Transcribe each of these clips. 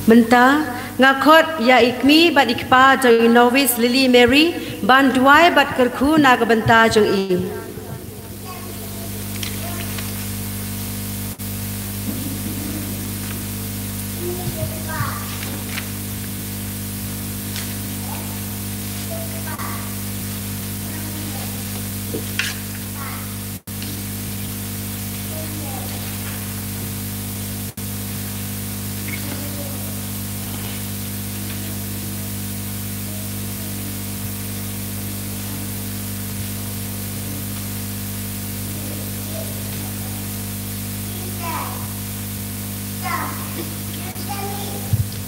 Menta ngakot ya ikmi bat ikpa jong Novice LilyMary ban duai bat kerku naga benta jong i.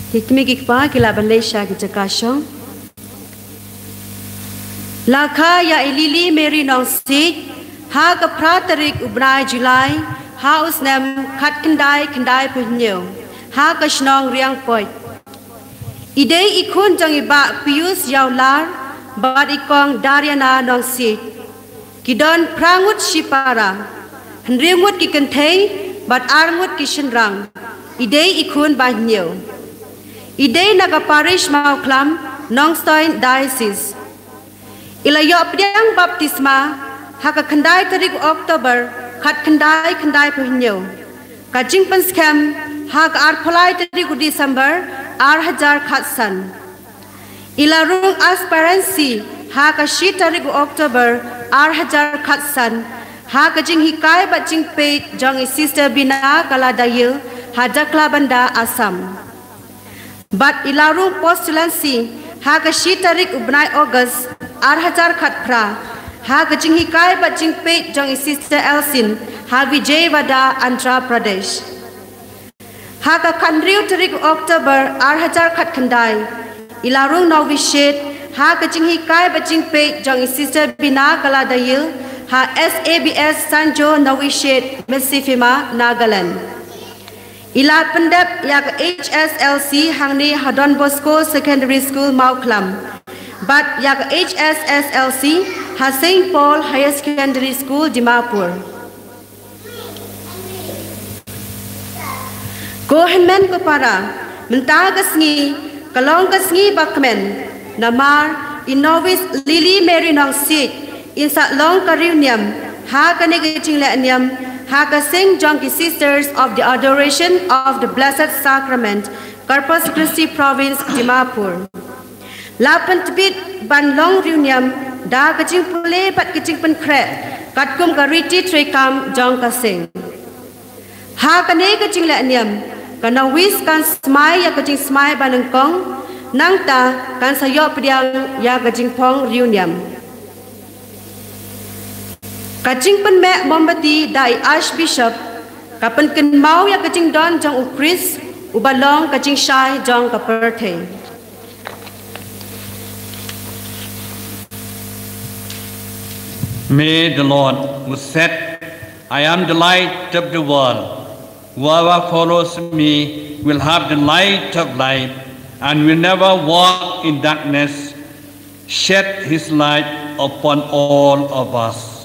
Hikmi kikpa kila Malaysia kijakasong. Lakha ya LilyMary Nongsiej ha kapra tarik ubrai Julai ha usnam khat kendai penyo ha kasnong riang poi. Idei ikun jang iba pius yaular bad ikong Dariana Nongsiej. Kidon prangut shipara hendringut kikentei bad arngut kishenrang. Idei ikun banyo. Idei naga parish mauklam Nongsiej diocese. Ilayop diang baptisma haka kendai tarik Oktober kat kendai penyo. Kajing penskem haka arpolai tarik Desember hajar khatsan. Ilarung aspirancy haka shi tarik Oktober hajar khatsan. Haka jing hikai bat jing pe jong sister bina kaladayu hajakla banda Assam. But ilarung postulancy haka shi tarik ubnai August hajar khatpra haka jing hikai bat jing pe jong sister Elsin ha Vijayawada Andhra Pradesh. Haka kandriu tarik Oktober hajar khat kandai ilarung Novice haka jing hikai bat jing pe jong sister bina kaladayu ha SABS Sanjo Novice Mesifima Nagaland. Ila pendep yak HSLC hangni Hadon Bosco Secondary School Mauklam. But yak HSSLC ha St. Paul Higher Secondary School Dimapur. Gohenmen kopara menta kasngi kalong kasngi bakmen namar in Novice LilyMary Nongsiej in sa long karuniam ha kanegaching laniam Haka sing Jonki Sisters of the Adoration of the Blessed Sacrament, Corpus Christi Province, Dimapur. Lapan tibit ban long reunion da kajing pule pat kajing penkret katkum kariti trekam Jonka sing. Haka ne kajing laniam kana wis kan smai ya kajing smai banengkong nangta kan sayo pediang ya kajing pong reunion. Kajing pen mek mombati dai Archbishop kapen ken mau ya kajing don jong ukris ubalong kajing shai jong kaperte. May the Lord who said, I am the light of the world. Whoever follows me will have the light of life and will never walk in darkness, shed his light upon all of us.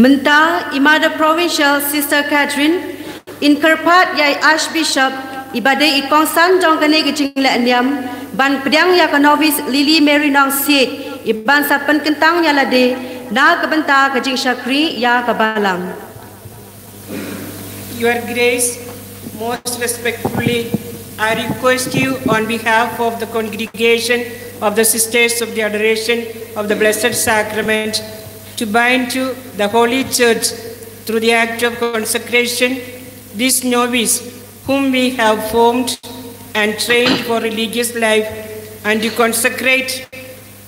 Menta Imada Provincial Sister Catherine in Kerpat Yai Archbishop ibadai ikong san jong kane kecing laniam ban pedang ya Novice LilyMary Nongsiej iban sapen kentang ya lade na kebenta kecing syakri ya kabalang. Your Grace, most respectfully, I request you on behalf of the congregation of the Sisters of the Adoration of the Blessed Sacrament to bind to the Holy Church through the act of consecration this novice whom we have formed and trained for religious life, and to consecrate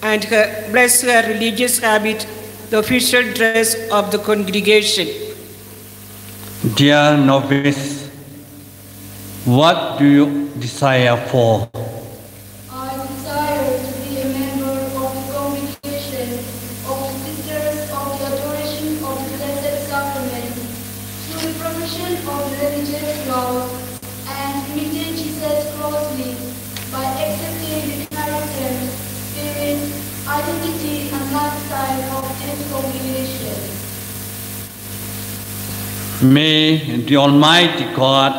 and bless her religious habit, the official dress of the congregation. Dear novice, what do you desire for? I desire to be a member of the congregation of the Sisters of the Adoration of the Blessed Sacrament through the profession of religious laws and imitate Jesus closely by accepting the character, spirit, identity and lifestyle of this congregation. May the Almighty God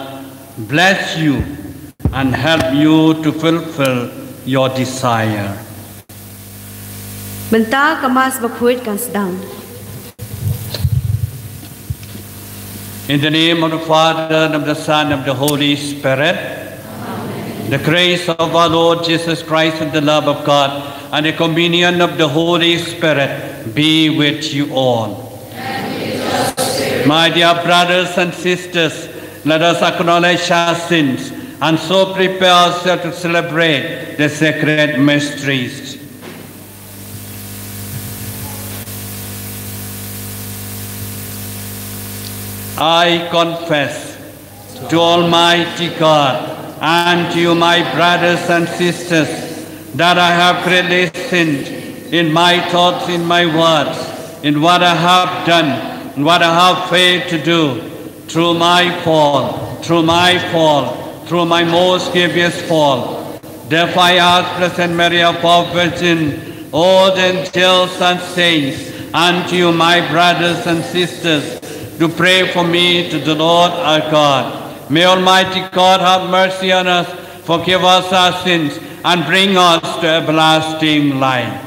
bless you and help you to fulfill your desire. Benta kamas bakuit kan sedang. In the name of the Father, and of the Son, and of the Holy Spirit, Amen. The grace of our Lord Jesus Christ and the love of God and the communion of the Holy Spirit be with you all. My dear brothers and sisters, let us acknowledge our sins and so prepare ourselves to celebrate the sacred mysteries. I confess to Almighty God and to you, my brothers and sisters, that I have greatly sinned in my thoughts, in my words, in what I have done, in what I have failed to do, through my fault, through my most grievous fault. Therefore I ask Blessed Mary, our Virgin, all the angels and saints, and to you, my brothers and sisters, to pray for me to the Lord our God. May Almighty God have mercy on us, forgive us our sins, and bring us to everlasting life.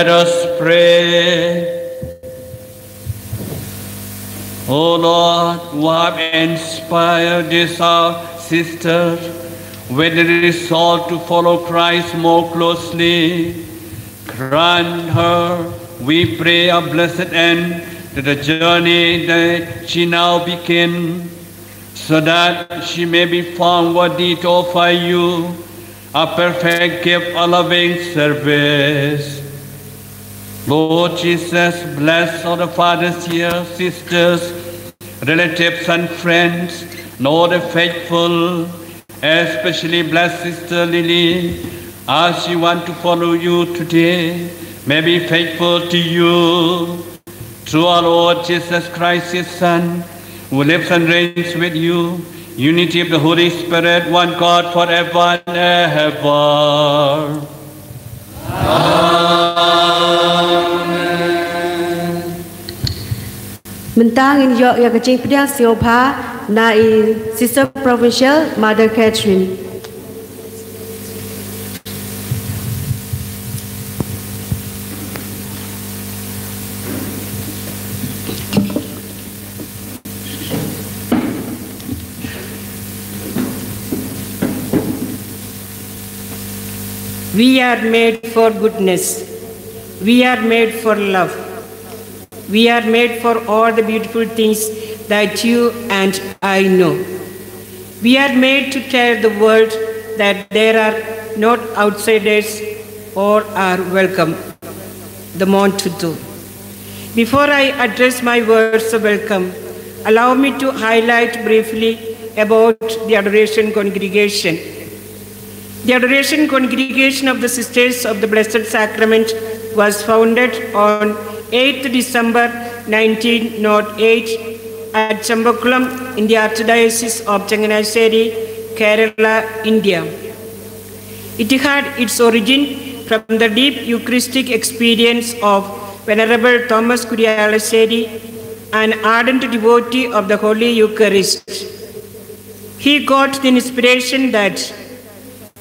Let us pray. O Lord, who have inspired these our sisters with the resolve to follow Christ more closely, grant her, we pray, a blessed end to the journey that she now begins, so that she may be found worthy to offer you a perfect gift, a loving service. Lord Jesus, bless all the fathers here, sisters, relatives and friends, and all the faithful, especially bless Sister Lily, as she wants to follow you today. May be faithful to you. Through our Lord Jesus Christ, His Son, who lives and reigns with you, unity of the Holy Spirit, one God forever and ever. Mentang in your kecing pedang siopa na Sister Provincial Mother Catherine. We are made for goodness. We are made for love. We are made for all the beautiful things that you and I know. We are made to tell the world that there are not outsiders or are welcome. The more to do. Before I address my words of welcome, allow me to highlight briefly about the Adoration Congregation. The Adoration Congregation of the Sisters of the Blessed Sacrament was founded on 8th December 1908 at Chambakulam in the Archdiocese of Changanasheri, Kerala, India. It had its origin from the deep Eucharistic experience of Venerable Thomas Kurialaseri, an ardent devotee of the Holy Eucharist. He got the inspiration that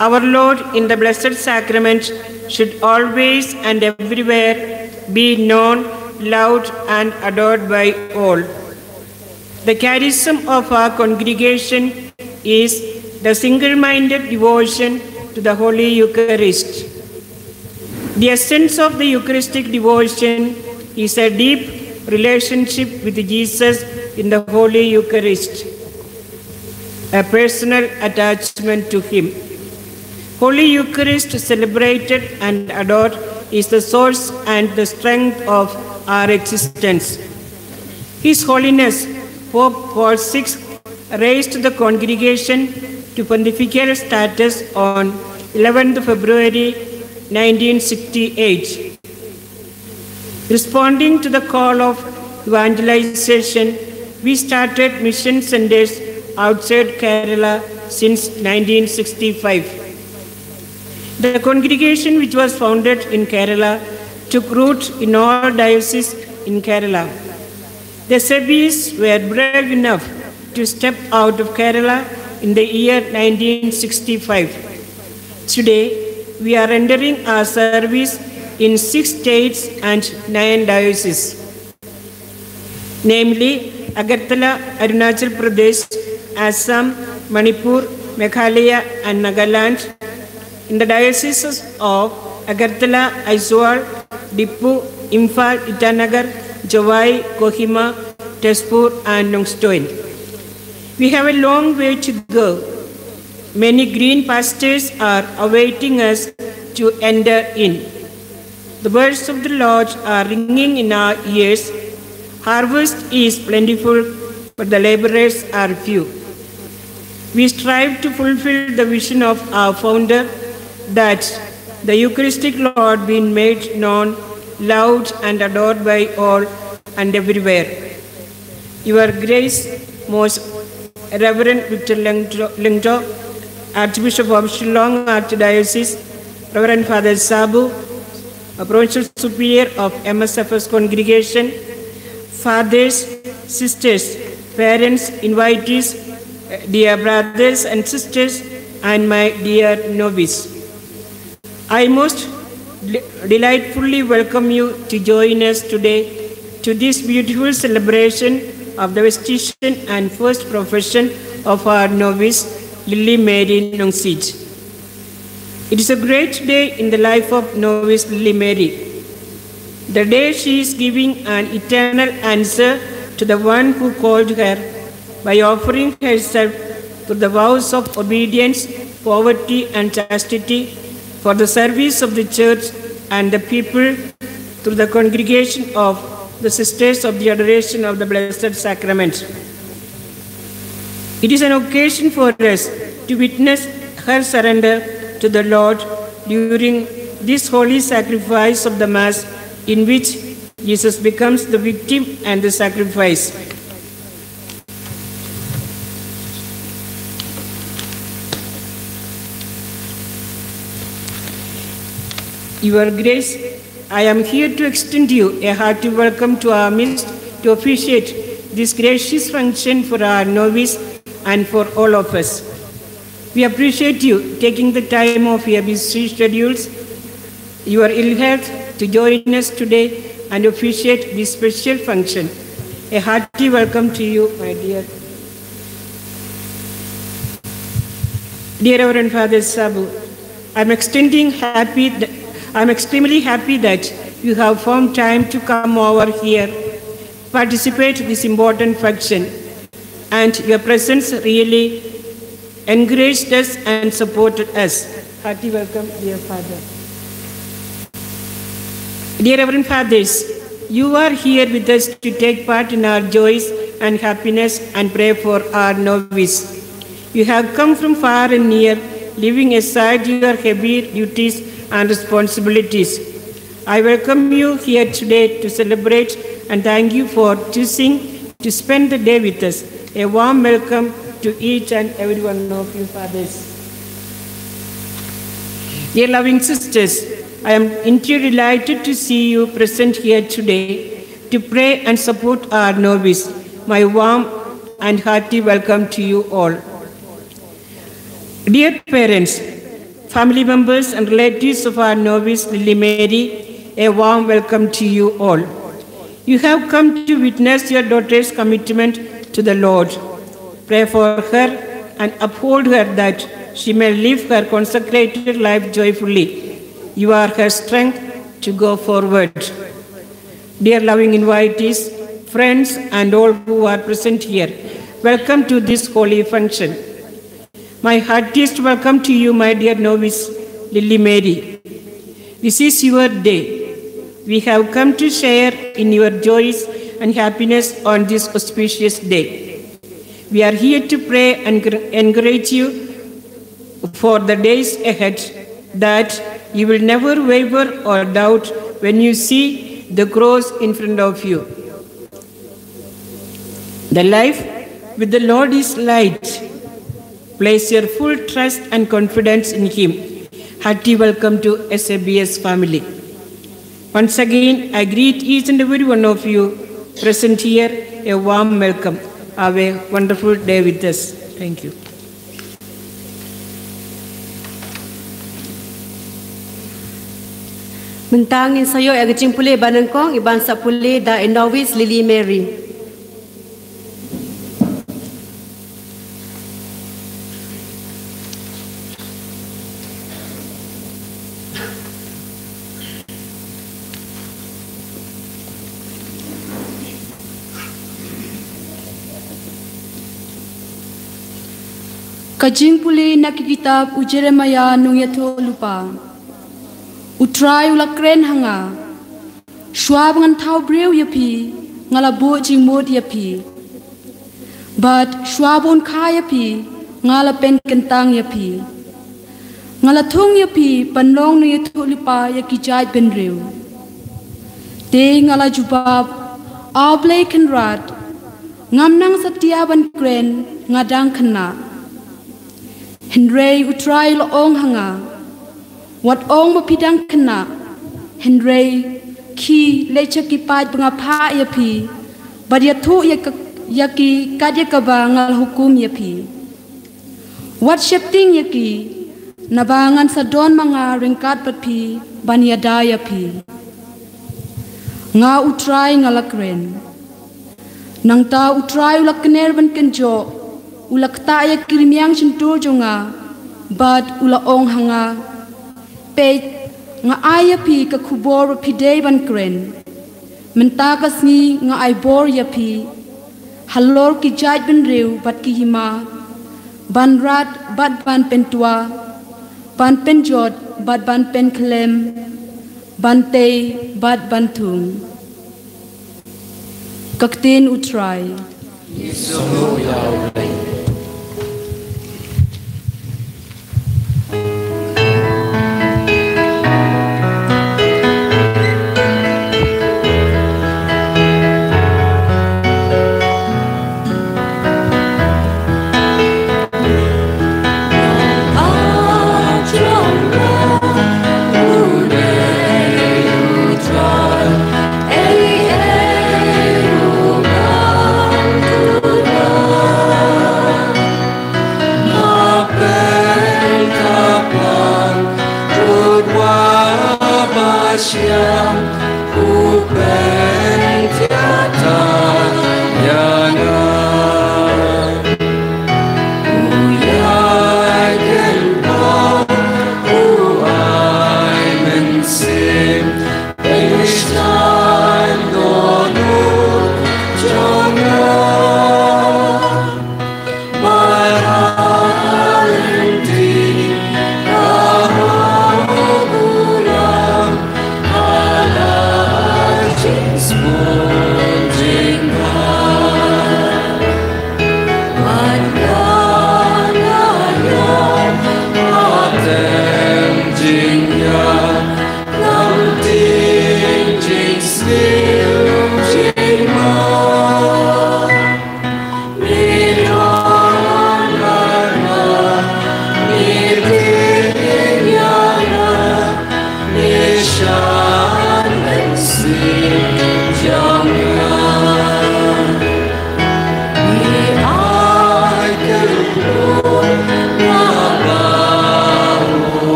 our Lord in the Blessed Sacrament should always and everywhere be known, loved, and adored by all. The charism of our congregation is the single-minded devotion to the Holy Eucharist. The essence of the Eucharistic devotion is a deep relationship with Jesus in the Holy Eucharist, a personal attachment to Him. Holy Eucharist, celebrated and adored, is the source and the strength of our existence. His Holiness Pope Paul VI raised the congregation to pontifical status on 11th February 1968. Responding to the call of evangelization, we started mission centers outside Kerala since 1965. The congregation, which was founded in Kerala, took root in all dioceses in Kerala. The SABS were brave enough to step out of Kerala in the year 1965. Today, we are rendering our service in 6 states and 9 dioceses, namely Agartala, Arunachal Pradesh, Assam, Manipur, Meghalaya, and Nagaland. In the dioceses of Agartala, Aizawl, Dippu, Imphal, Itanagar, Jawai, Kohima, Tezpur, and Nongsiej. We have a long way to go. Many green pastures are awaiting us to enter in. The words of the Lord are ringing in our ears. Harvest is plentiful, but the laborers are few. We strive to fulfill the vision of our founder, that the Eucharistic Lord be made known, loved, and adored by all and everywhere. Your Grace, Most Reverend Victor Lyngdoh, Archbishop of Shillong Archdiocese, Reverend Father Sabu, Provincial Superior of MSFS Congregation, Fathers, Sisters, Parents, Invitees, dear brothers and sisters, and my dear Novice. I most delightfully welcome you to join us today to this beautiful celebration of the vestation and first profession of our novice, LilyMary Nongsiej. It is a great day in the life of novice LilyMary. The day she is giving an eternal answer to the one who called her by offering herself to the vows of obedience, poverty, and chastity for the service of the church and the people through the congregation of the Sisters of the Adoration of the Blessed Sacrament. It is an occasion for us to witness her surrender to the Lord during this holy sacrifice of the Mass, in which Jesus becomes the victim and the sacrifice. Your Grace, I am here to extend you a hearty welcome to our midst to officiate this gracious function for our novice and for all of us. We appreciate you taking the time off your busy schedules, your ill health, to join us today and officiate this special function. A hearty welcome to you, my dear. Dear Reverend Father Sabu, I'm extremely happy that you have found time to come over here, participate in this important function, and your presence really encouraged us and supported us. Hearty welcome, dear Father. Dear Reverend Fathers, you are here with us to take part in our joys and happiness and pray for our novice. You have come from far and near, leaving aside your heavy duties and responsibilities. I welcome you here today to celebrate and thank you for choosing to spend the day with us. A warm welcome to each and every one of you, fathers. Dear loving sisters, I am indeed delighted to see you present here today to pray and support our novice. My warm and hearty welcome to you all. Dear parents, family members and relatives of our novice LilyMary, a warm welcome to you all. You have come to witness your daughter's commitment to the Lord. Pray for her and uphold her that she may live her consecrated life joyfully. You are her strength to go forward. Dear loving invitees, friends, and all who are present here, welcome to this holy function. My heartiest welcome to you, my dear novice LilyMary. This is your day. We have come to share in your joys and happiness on this auspicious day. We are here to pray and encourage you for the days ahead, that you will never waver or doubt when you see the cross in front of you. The life with the Lord is light. Place your full trust and confidence in Him. Hearty welcome to SABS family. Once again, I greet each and every one of you present here a warm welcome. Have a wonderful day with us. Thank you. Mentang in sayo agacing puli banangkong iban sa puli da novice LilyMary. Kajing puli nakikitab u Jeremiah nung yato lupa. Utray ulakren hanga. Schwab ngan tau brew yapi, ngalabo jing mod yapi. But schwabon ka yapi, ngala pen kentang yapi. Ngalatung yapi panlong nung yato lupa yakijay benrew. Te ngala jubab, ablay kenrat, ngamnang satiaban kren ngadang kena. Henry utray loong hanga, wat ong mapidang kena. Henry ki lecha kipad pangapa yapi, badyatu yaki kadya kaba ngal hukum yapi. Wat shifting yaki, nabangan sa don mga ringkat papi, ban yadaya pi nga utrai ngalakren nang ta utrai ulak kener ban kenjo ulak ta ya kirmiang cintur jonga bad ula ong hanga pe nga aya pi ka khubor pi day ban kren menta kasni nga ai bor ya pi halor ki jaj ban reu bat ki hima ban rat bat ban pentua ban penjot bat ban pen klem ban te bat ban thum kaktin utrai Yesu yau lai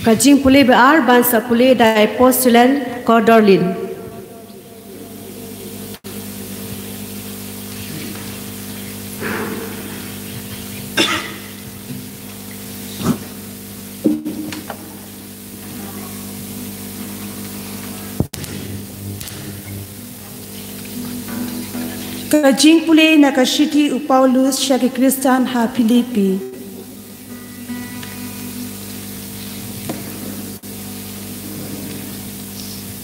Kajing pulih bear bangsa pulih dai postulan Kodorlin. Kajing pulih nakashiti Paulus syaki Kristan ha Filipi.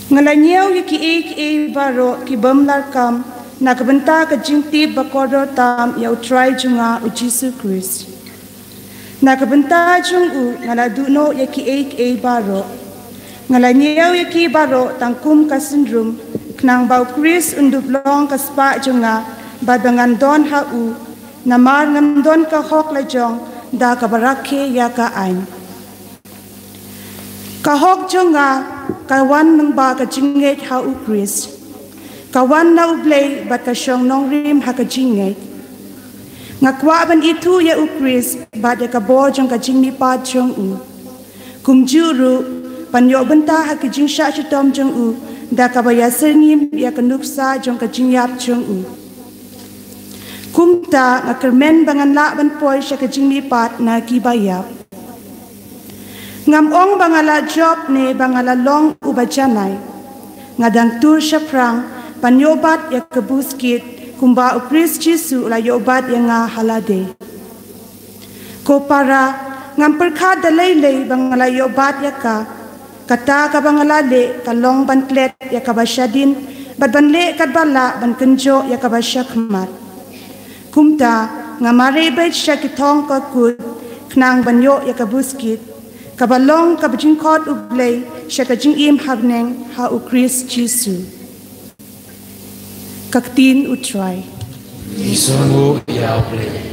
Ngalanyaw ki baro ki bamlar kam nakabenta ka jingti bakodo tam ya utrai junga u Jesus Christ. Nakabenta jungu ngaladuno ya ki baro. Ngalanyaw ki baro tangkum ka syndrome knang bau Chris undublong ka spa junga badangan don hau namar ngam don ka hok la jong da ka barake ya ka ain. Ka hok junga kawan nang ba ka jinget ha u Chris kawan na ublay bat ka syong nong rim ha ka jinget ngakwa ban itu ya u Chris bat ka bo jong ka jingni pa jong u kumjuru panyo benta ha ka jingsha chitom jong u da ka ba yasernim ya ka nuksa jong ka jingyap jong u kumta ngakermen bangan la ban poy sya ka jingni pat na ki bayap ngam bangala job ne bangala long ubajanay ngadang tur siya prang pan yobat ya kebuskit kumba ukris Jesu la yobat yang nga halade. Ko para ngamperka dalay-lay bangala yobat ya kata ka bangalale kalong bantlet ya kabasyadin bad banle kadbala ban kenjo ya kabasyakmat. Kumta nga maribay siya kitong kakut knang banyo ya kabuskit kabalong kabajingkot ublay siya kajing im habneng ha ukris Jesu. Kaktin utray. Isungo ya ublay.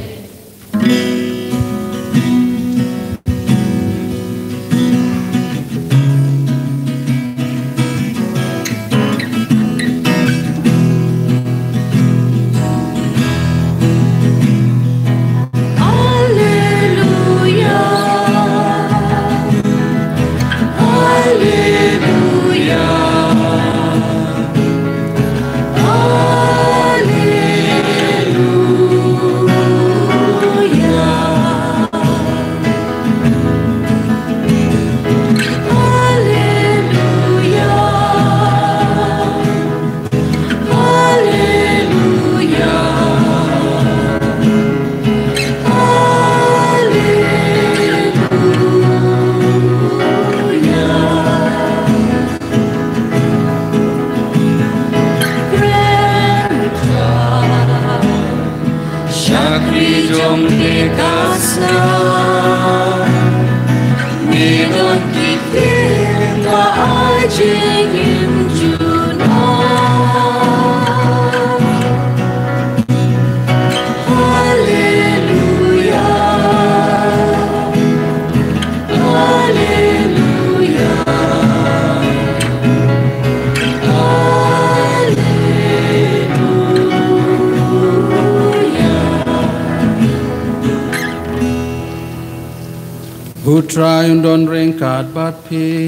Who try and don't ringkat but pi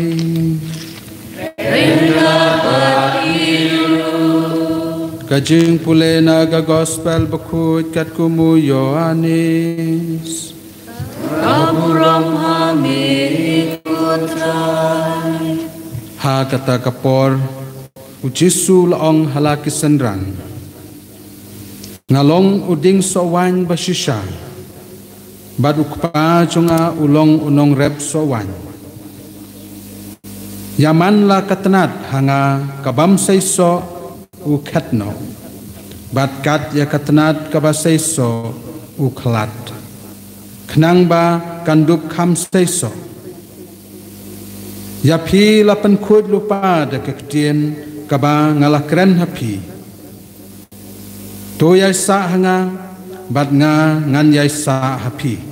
Kajing pule naga gospel bakut kat kumu Yohanes Kaburong hami kutray Ha kata kapor Ujisu laong halaki sendran Ngalong uding sowan basisha Bad ukpa chunga ulong unong rep sowan. Yaman la katanat hanga kabam saiso u katno. Bad kat ya katanat kabasaiso u klat. Knang ba kandup kam saiso. Yapi la penkud lupa da kektien kaba ngalakren hapi. To yai sa hanga bad nga ngan yai sa hapi.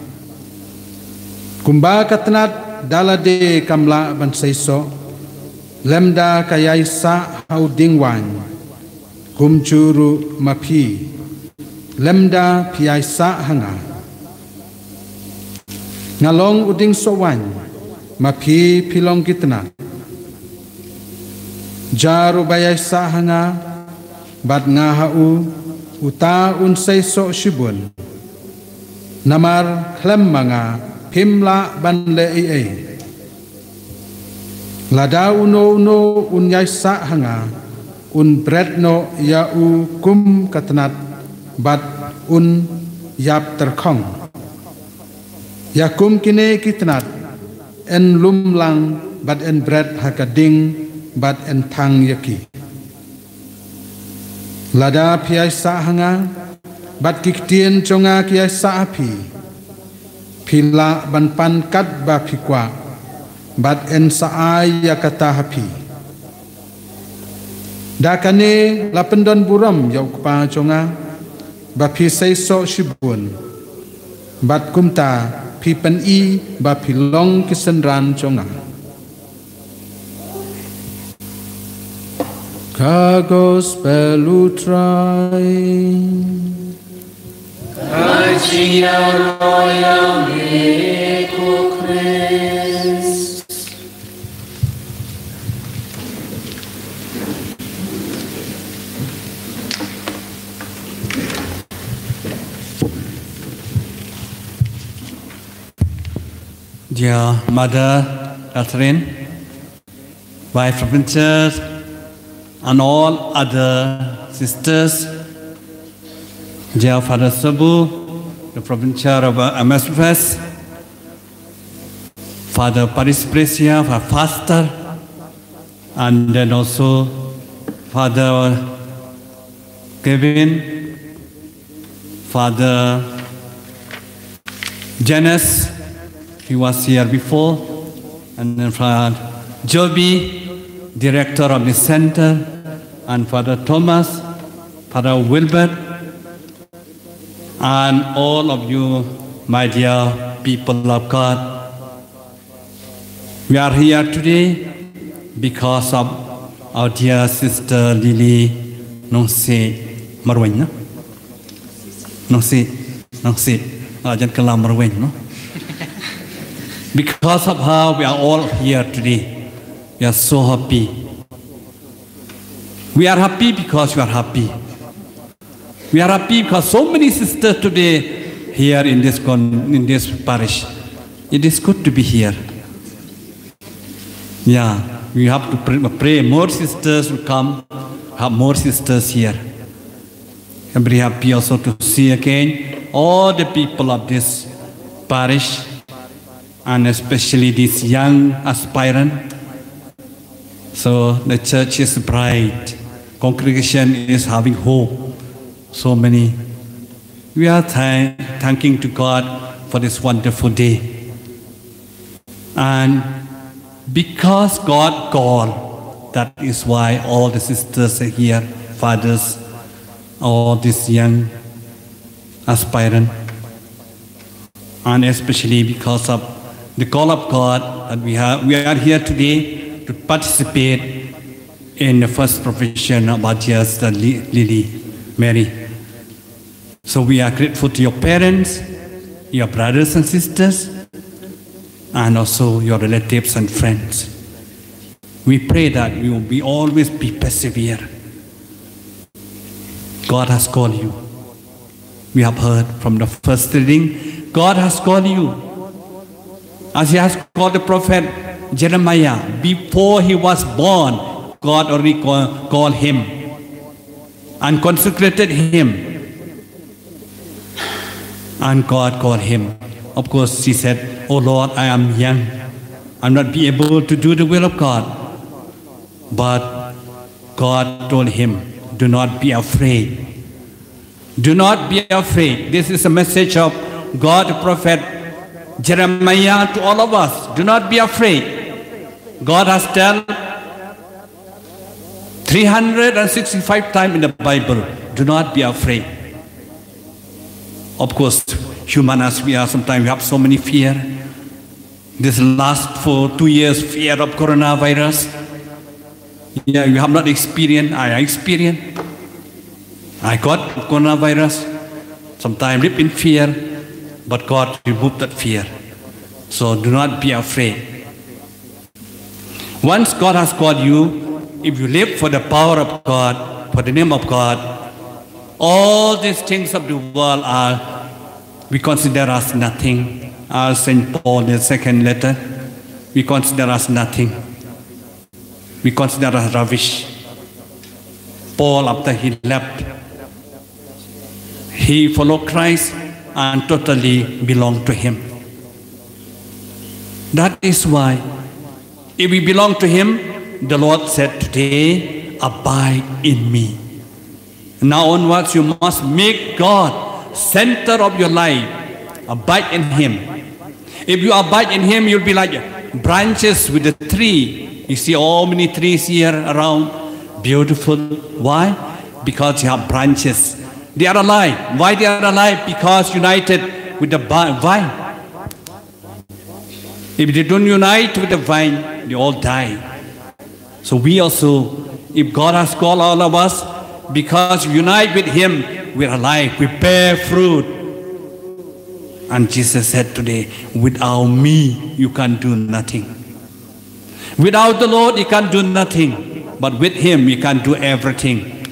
Kumba katanat dalade kamla bansaiso lemda kayai sa haudingwan kumcuru mapi lemda piai sa hanga ngalong uding sowan mapi pilong kitna jaru bayai sa hanga bad nga hau uta unsaiso shibun namar klem manga Pimla banle ee Lada uno unyai sa hanga Un bretno ya u kum katanat Bat un yap terkong Ya kum kine kitanat En lumlang bat en bret hakading Bat en tang yaki Lada piai sa hanga Bat kiktien chonga kiai sa api Pila ban pankat ba pikwa bat en saay ya kata hapi dakane lapendon buram yau kpa chonga ba pi saiso shibun bat kumta pi pen I ba pilong kisenran chonga kagos pelutrai Kajia royal Nico Christ. Dear Mother Catherine, wife of Princess and all other sisters, dear Father Sabu, the provincial of MSFS, Father Paris Presia, our pastor, and then also Father Kevin, Father Janice, he was here before, and then Father Joby, director of the center, and Father Thomas, Father Wilbert, and all of you, my dear people of God. We are here today because of our dear sister Lily Nongsiej Marwin, no? Nongsiej, Jan Kalam Marwin, no? Because of her, we are all here today. We are so happy. We are happy because you are happy. We are happy because so many sisters today here in this parish. It is good to be here. Yeah, we have to pray more sisters will come, have more sisters here. I'm very happy also to see again all the people of this parish, and especially this young aspirant. So the church is bright, congregation is having hope. So many. We are thanking to God for this wonderful day. And because God called, that is why all the sisters are here, fathers, all these young aspirants, and especially because of the call of God that we are here today to participate in the first profession of our dear sister LilyMary. So we are grateful to your parents, your brothers and sisters, and also your relatives and friends. We pray that we will always be persevere. God has called you. We have heard from the first reading, God has called you. As he has called the prophet Jeremiah, before he was born, God already called him and consecrated him. And God called him. Of course, he said, "Oh Lord, I am young. I'm not be able to do the will of God." But God told him, "Do not be afraid. Do not be afraid." This is a message of God, the prophet Jeremiah, to all of us. Do not be afraid. God has told 365 times in the Bible, do not be afraid. Of course, human as we are, sometimes we have so many fear. This last for 2 years, fear of coronavirus. Yeah, you have not experienced. I experienced. I got coronavirus. Sometimes live in fear, but God removed that fear. So do not be afraid. Once God has called you, if you live for the power of God, for the name of God, all these things of the world we consider as nothing. As St. Paul, the second letter, we consider as nothing. We consider as rubbish. Paul, after he left, he followed Christ and totally belonged to him. That is why, if we belong to him, the Lord said today, abide in me. Now onwards, you must make God center of your life. Abide in him. If you abide in him, you'll be like branches with a tree. You see all many trees here around. Beautiful. Why? Because you have branches. They are alive. Why they are alive? Because united with the vine. If they don't unite with the vine, they all die. So we also, if God has called all of us, because we unite with him, we are alive, we bear fruit. And Jesus said today, without me, you can do nothing. Without the Lord, you can do nothing. But with him, you can do everything.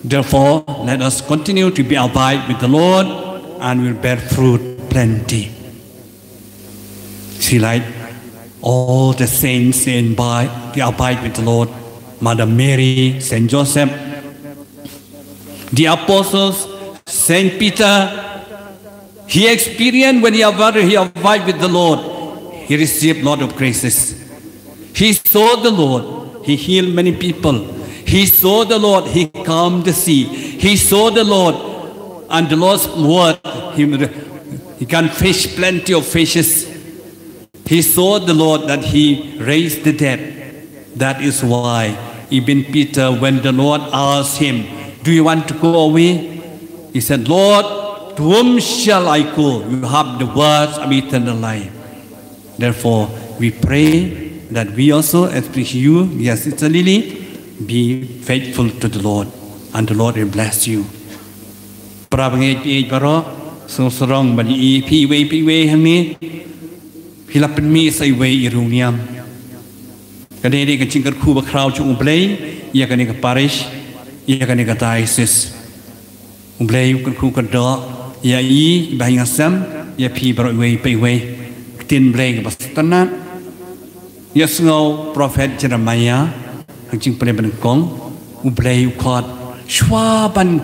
Therefore, let us continue to be abide with the Lord, and we'll bear fruit plenty. See, like all the saints they abide with the Lord Mother Mary, Saint Joseph, the apostles, Saint Peter. He experienced when he abided with the Lord, he received a lot of graces. He saw the Lord, he healed many people. He saw the Lord, he calmed the sea. He saw the Lord, and the Lord's word, he can fish plenty of fishes. He saw the Lord that he raised the dead. That is why even Peter, when the Lord asked him, do you want to go away? He said, Lord, to whom shall I go? You have the words of eternal life. Therefore, we pray that we also, especially you, yes, Sister Lily, be faithful to the Lord, and the Lord will bless you. So strong, but P way, honey. Hilapin me say way irunium. Kaderi can chinker kuba crowd to Ublay, Yakanika parish, Yakanika diocese. Ublay can cook a dog, Yai, buying a sam, Ya P way, pay way, tin blank bastana. Yes, no prophet Jeremiah, a ching preban gong, Ublay caught Schwaban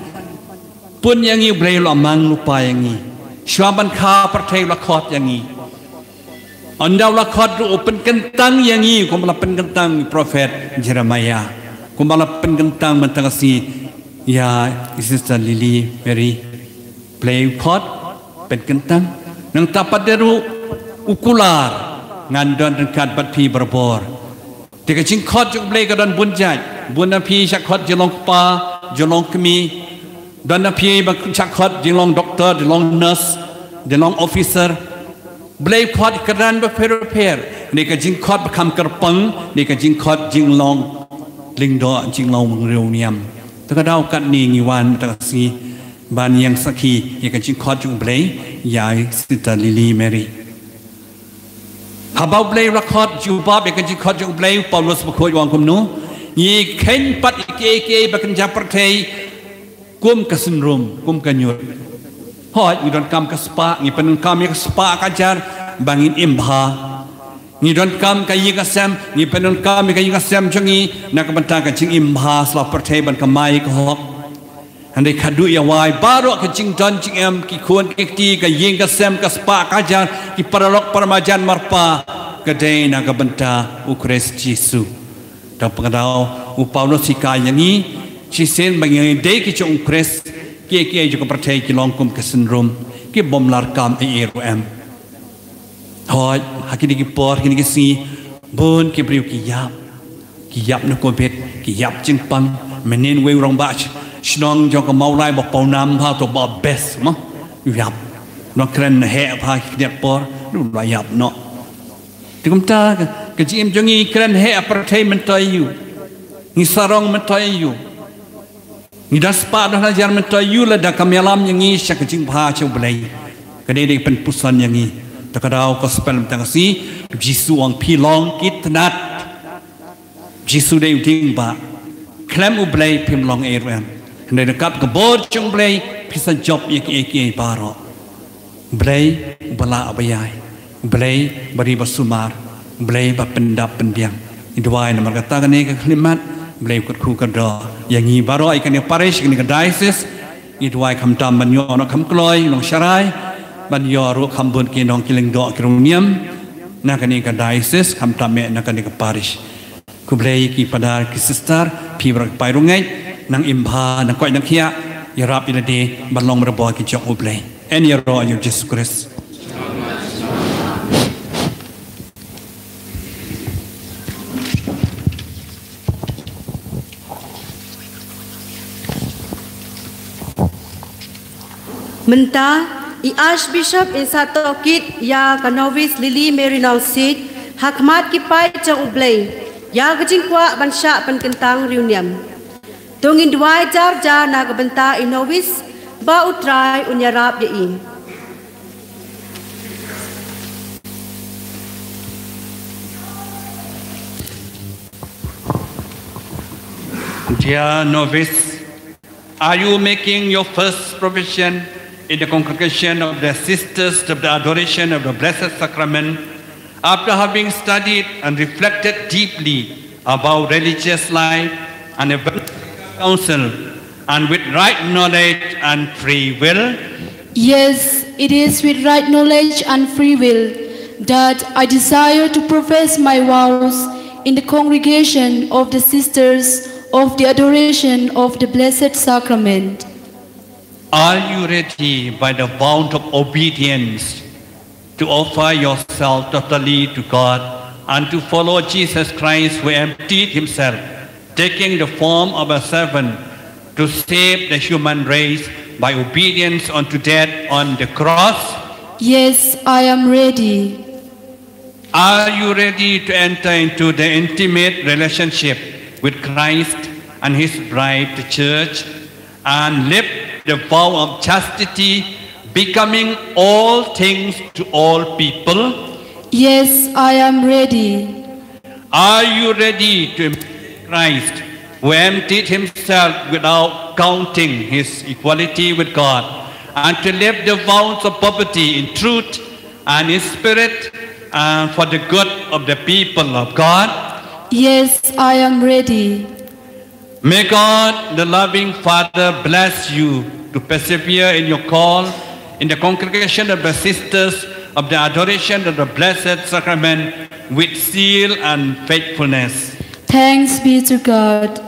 Pun yangi Ublay among Lupayangi, Schwaban car portray la caught yangi. Anda lakot open kentang yang ini, kumbalapan kentang Prophet Jeremiah, kumbalapan kentang mentangasi ya Sister LilyMary play kot pen kentang nang tapat deru ukular ngandon dekat batpi berbor. Tiga cingkot juga play kadan bunjai, bunapi cakot jelong pa, jelong kemi, dan api bak cakot jelong doktor, jelong nurse, jelong officer. Blay pot keran berper-per, ni kajing kot bekam kerpeng, ni kajing kot jing long, Lyngdoh jing long reuniam. Terkadang kat ni ngiwan terasi ban yang saki, ni kajing kot jung blay, yai Sister LilyMary. Habau blay rakot jubab, ni kajing kot jung blay, Paulus berkoi wang kumnu, ni ken pat ike bakan japertei, kum kesenrum, kum kanyut. Hoi, ni don kam ke spa, ni penun kam ke spa kajar bangin imba. Ni don kam ke yi kasem, ni penun kam ke yi kasem jongi nak bentang ke jing imba selap pertai ban kamai ke hok. Andai kadu ya wai baru ke jing don jing em ki kuan ke ti ke yi kasem ke spa kajar ki paralok parmajan marpa ke dei nak bentang ukres Yesus. Dan pengadau Paulus sikai yang ni cisen bangin dei ki jong ukres Kia juga percaya ki longkum kesenrum ki bom larkam ERM. Hoi hakini ki por kini ki si bun ki briu ki yap na ko bet ki yap jing pang menin we rong bach snong jong ka mau lai bo pau nam ha to bo best ma yap no kren he pa ki net por lu la yap no tikum ta ka jim jongi kren he percaya mentai yu ni sarong mentai yu ni dah sepat dah ajar mentai you lah dah kamialam yang ni syak jing pha chau belai kadai dei pen pusan yang ni takadau gospel mentangasi Yesus ang pilong kitnat Yesus dei ting ba klem u belai pim long erem ndai dekat ke bor chung belai pisa job ye baro belai bala abayai belai bari basumar belai ba pendap pendiam idwai na markata kani ke klimat Blame could cook a draw. Yangi baro, I can a parish in a diocese. It why come down when you're not come cloy, no sharai, but your come bunkin on killing dog cronium. Nakanika diocese, come to me, Nakanika parish. Kublay, keep a dark sister, people by rungate, Nang impa, Nakoy Nakia, you're up in a day, but long rabo kitchen oblay. And you're raw, you just Christ. Menta i Archbishop in Satokit ya ka Novice LilyMary Nongsiej hakmat ki pai chang ublay ya kajing kwa bansha pan kentang reuniam tungin dwai jar ja na ka benta i Novice ba utrai unyarap ya i Dear Novice, are you making your first profession in the congregation of the Sisters of the Adoration of the Blessed Sacrament after having studied and reflected deeply about religious life and counsel, and with right knowledge and free will? Yes, it is with right knowledge and free will that I desire to profess my vows in the congregation of the Sisters of the Adoration of the Blessed Sacrament. Are you ready by the vow of obedience to offer yourself totally to God and to follow Jesus Christ, who emptied himself, taking the form of a servant, to save the human race by obedience unto death on the cross? Yes, I am ready. Are you ready to enter into the intimate relationship with Christ and his bride, the church, and live the vow of chastity, becoming all things to all people? Yes, I am ready. Are you ready to imitate Christ, who emptied himself without counting his equality with God, and to live the vows of poverty in truth and in spirit, and for the good of the people of God? Yes, I am ready. May God, the loving Father, bless you to persevere in your call in the congregation of the Sisters of the Adoration of the Blessed Sacrament with zeal and faithfulness. Thanks be to God.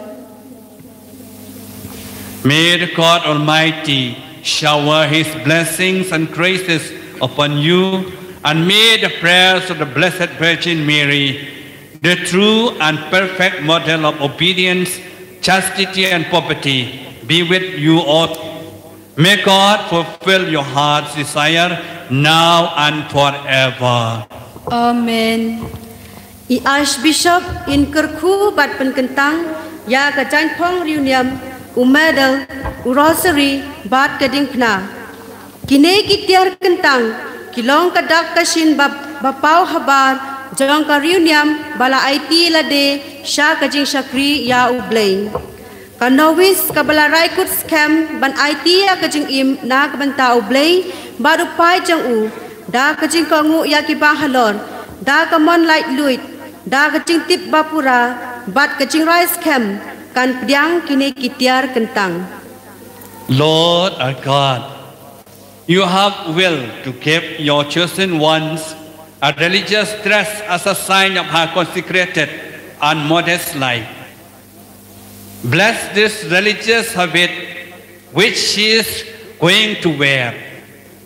May the God Almighty shower his blessings and graces upon you, and may the prayers of the Blessed Virgin Mary, the true and perfect model of obedience, chastity, and poverty, be with you all. May God fulfill your heart's desire now and forever. Amen. I Archbishop in Kerku bat penkentang ya kajan pong reunion umedal urosari bat keding kna. Kini kitiar kentang kilong kadak kasin bapau habar jong ka reunion bala IT lade sya kajing syakri ya ublain. Ka Novice kabala raikut scam ban IT ya kajing im na kabanta ublay baru pai jang u da kajing kangu ya ki bahalor da kamon light luit da kajing tip bapura bat kajing rice scam kan pediang kini kitiar kentang. Lord our God, you have will to give your chosen ones a religious dress as a sign of her consecrated and modest life. Bless this religious habit which she is going to wear,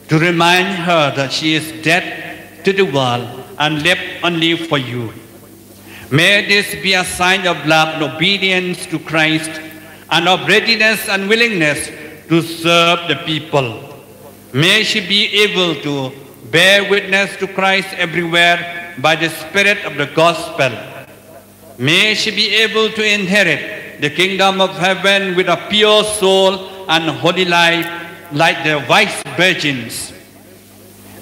to remind her that she is dead to the world and live only for you. May this be a sign of love and obedience to Christ, and of readiness and willingness to serve the people. May she be able to bear witness to Christ everywhere by the Spirit of the Gospel. May she be able to inherit the kingdom of heaven with a pure soul and holy life like the wise virgins.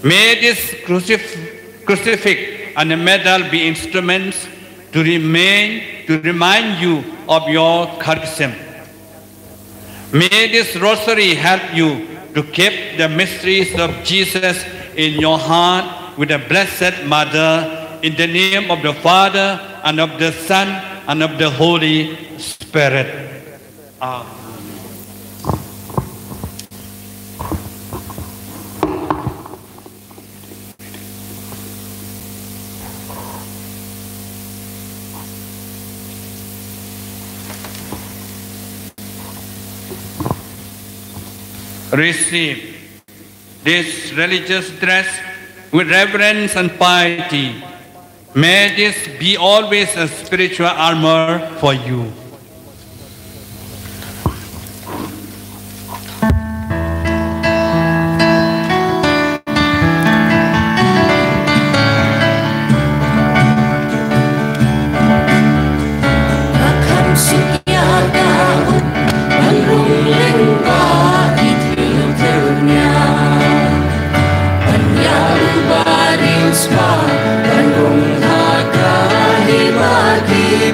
May this crucifix and the medal be instruments to remind you of your charism. May this rosary help you to keep the mysteries of Jesus in your heart with the Blessed Mother, in the name of the Father and of the Son and of the Holy Spirit. Amen. Receive this religious dress with reverence and piety. May this be always a spiritual armor for you. Bagi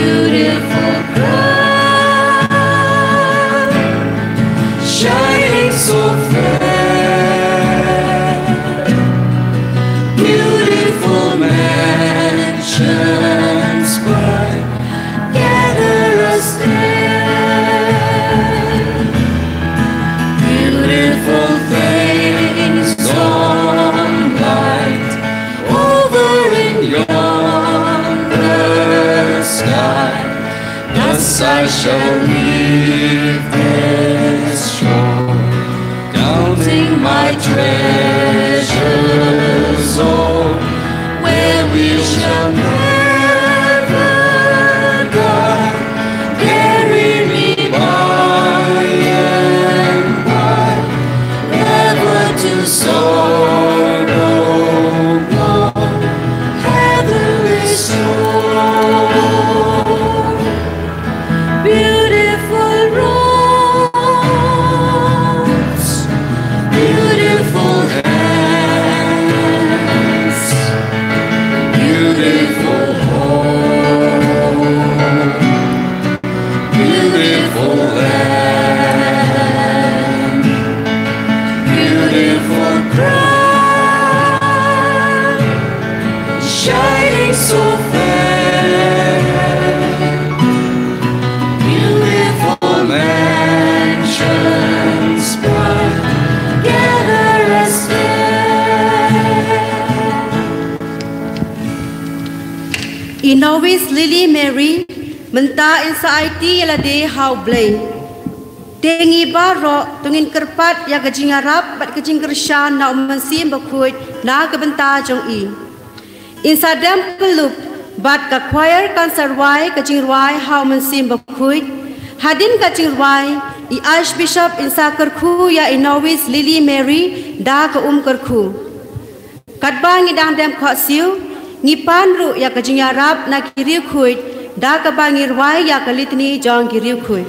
beautiful crown, shining so fair, beautiful mansions bright, gather us there, beautiful things on light over in yonder sky. Thus I shall leave this shore, counting my treasures all, where we shall never die. Carry me by and by, never to sorrow more, heavenly shore. Beautiful roads, beautiful hands, beautiful home, beautiful land, beautiful crown, shining so fair, beautiful mansions bright, gather us there. In Novice LilyMary, menta anxiety yala de how blame. Tengi baro tungin kerpat ya kajing Arab bat kajing kershan na umansim bakuit na kebenta jong I. Insadam kelup bat ka choir kan sarwai kajing ruai how umansim bakuit. Hadin kajing ruai I Archbishop insa kerku ya in Novice LilyMary da ka kerku. Katbang idang dem khot siu ngipan ru ya kajing Arab na kiriu kuit da ka bangir ruai ya kalitni jong kiriu kuit.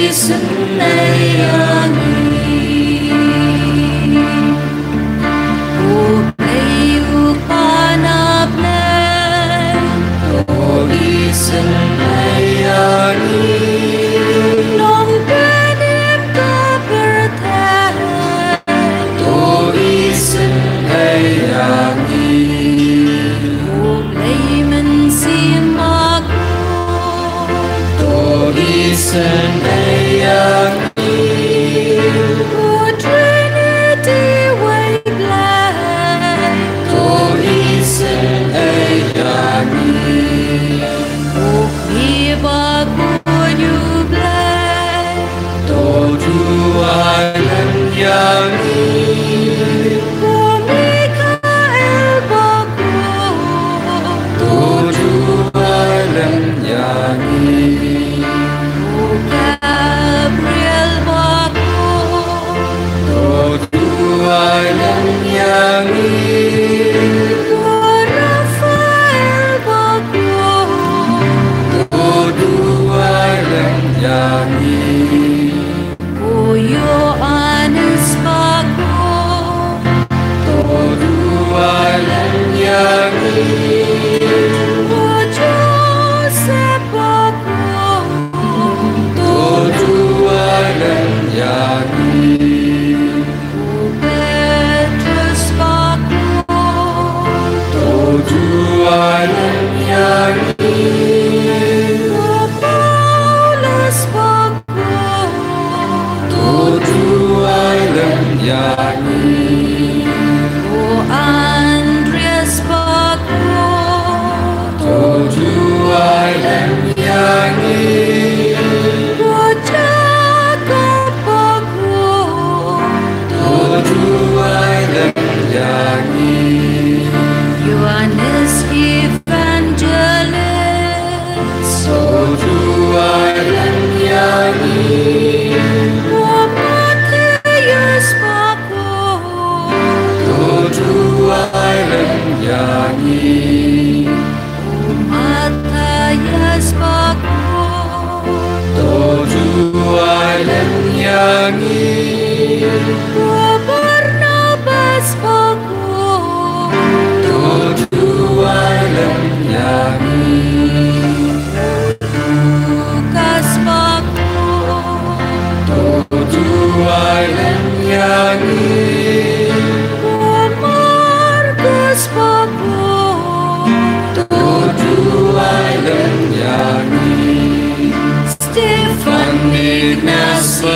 Listen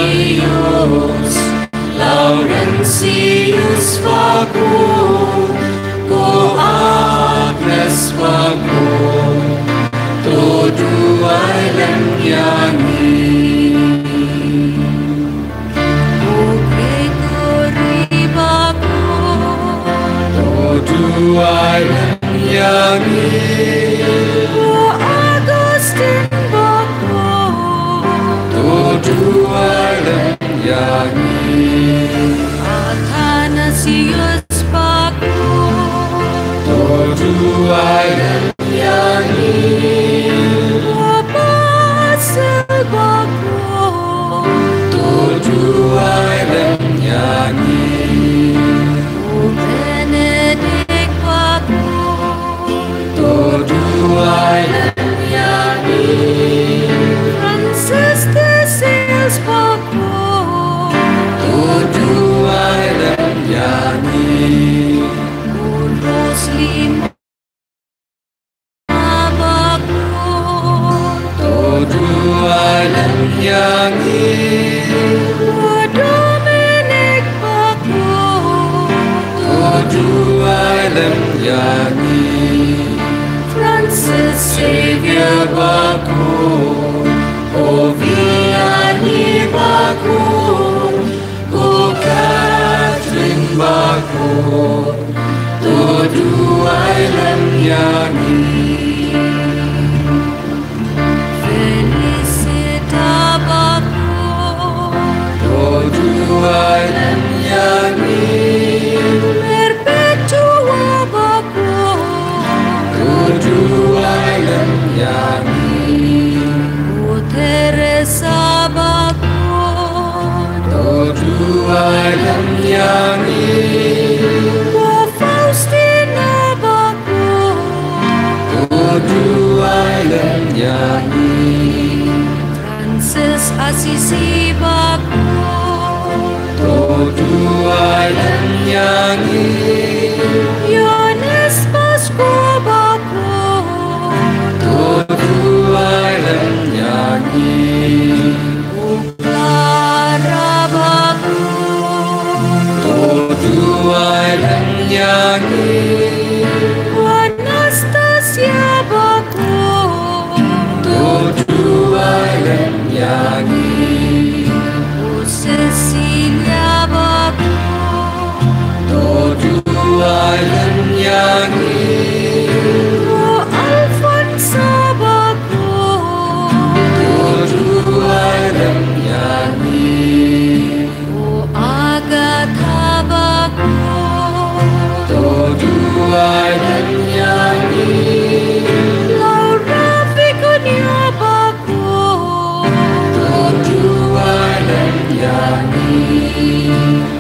Ignatius, Laurentius Vago, Go Agnes Vago, Todo Island Yangi, O Gregory Vago, Todo Island Yangi, O Augustine Vago, Todo Island Yangi, Athanasius Vago, Todo Island Yangi, O Basil Vago, Todo Island Yangi, O Benedict Vago, Todo Island Yangi, Francis de Sales Vago, Todo Island Yangi, O Rosalie Vago, Todo Island Yangi, O Dominic Vago, Todo Island Yangi, Francis Xavier Vago, O Vianney Vago, O Catherine Vago, Todo Island Yangi, Felicita Vago, Todo Island Yangi, Perpetua Vago, Todo Island Yangi, O Teresa Vago, Todo Island Yangi, O Faustina Vago, Todo Island Yangi, Francis Assisi Vago, Todo Island Yangi, Johannes Pasco Vago, Todo Island Yangi, O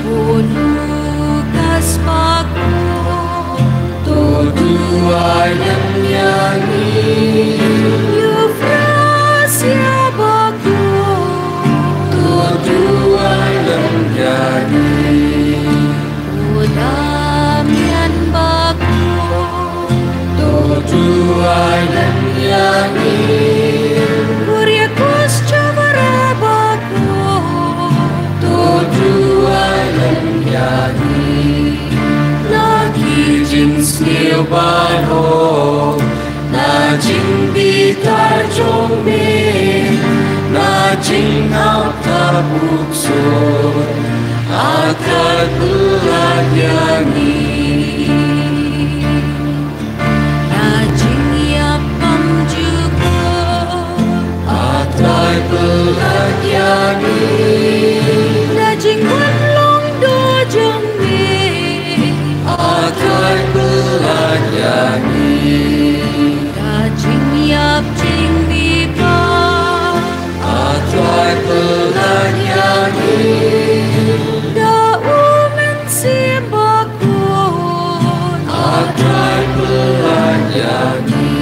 Punukas paku Tuduai dan nyanyi Eufrasia baku Tuduai dan nyanyi Udamian baku Tuduai dan nyanyi Kuriakus cawara baku Tuduai dan nyanyi Lagi jeans niu bano Na jing bitar jong me Na jing hap tabuk sun Akal bulan nyanyi Najing yapam juga Akal bulan nyanyi Najing wanlong dojong me Akal bulan nyanyi Najing yap jing bipa Akal bulan nyanyi Da umen simbakun Akal bulan nyanyi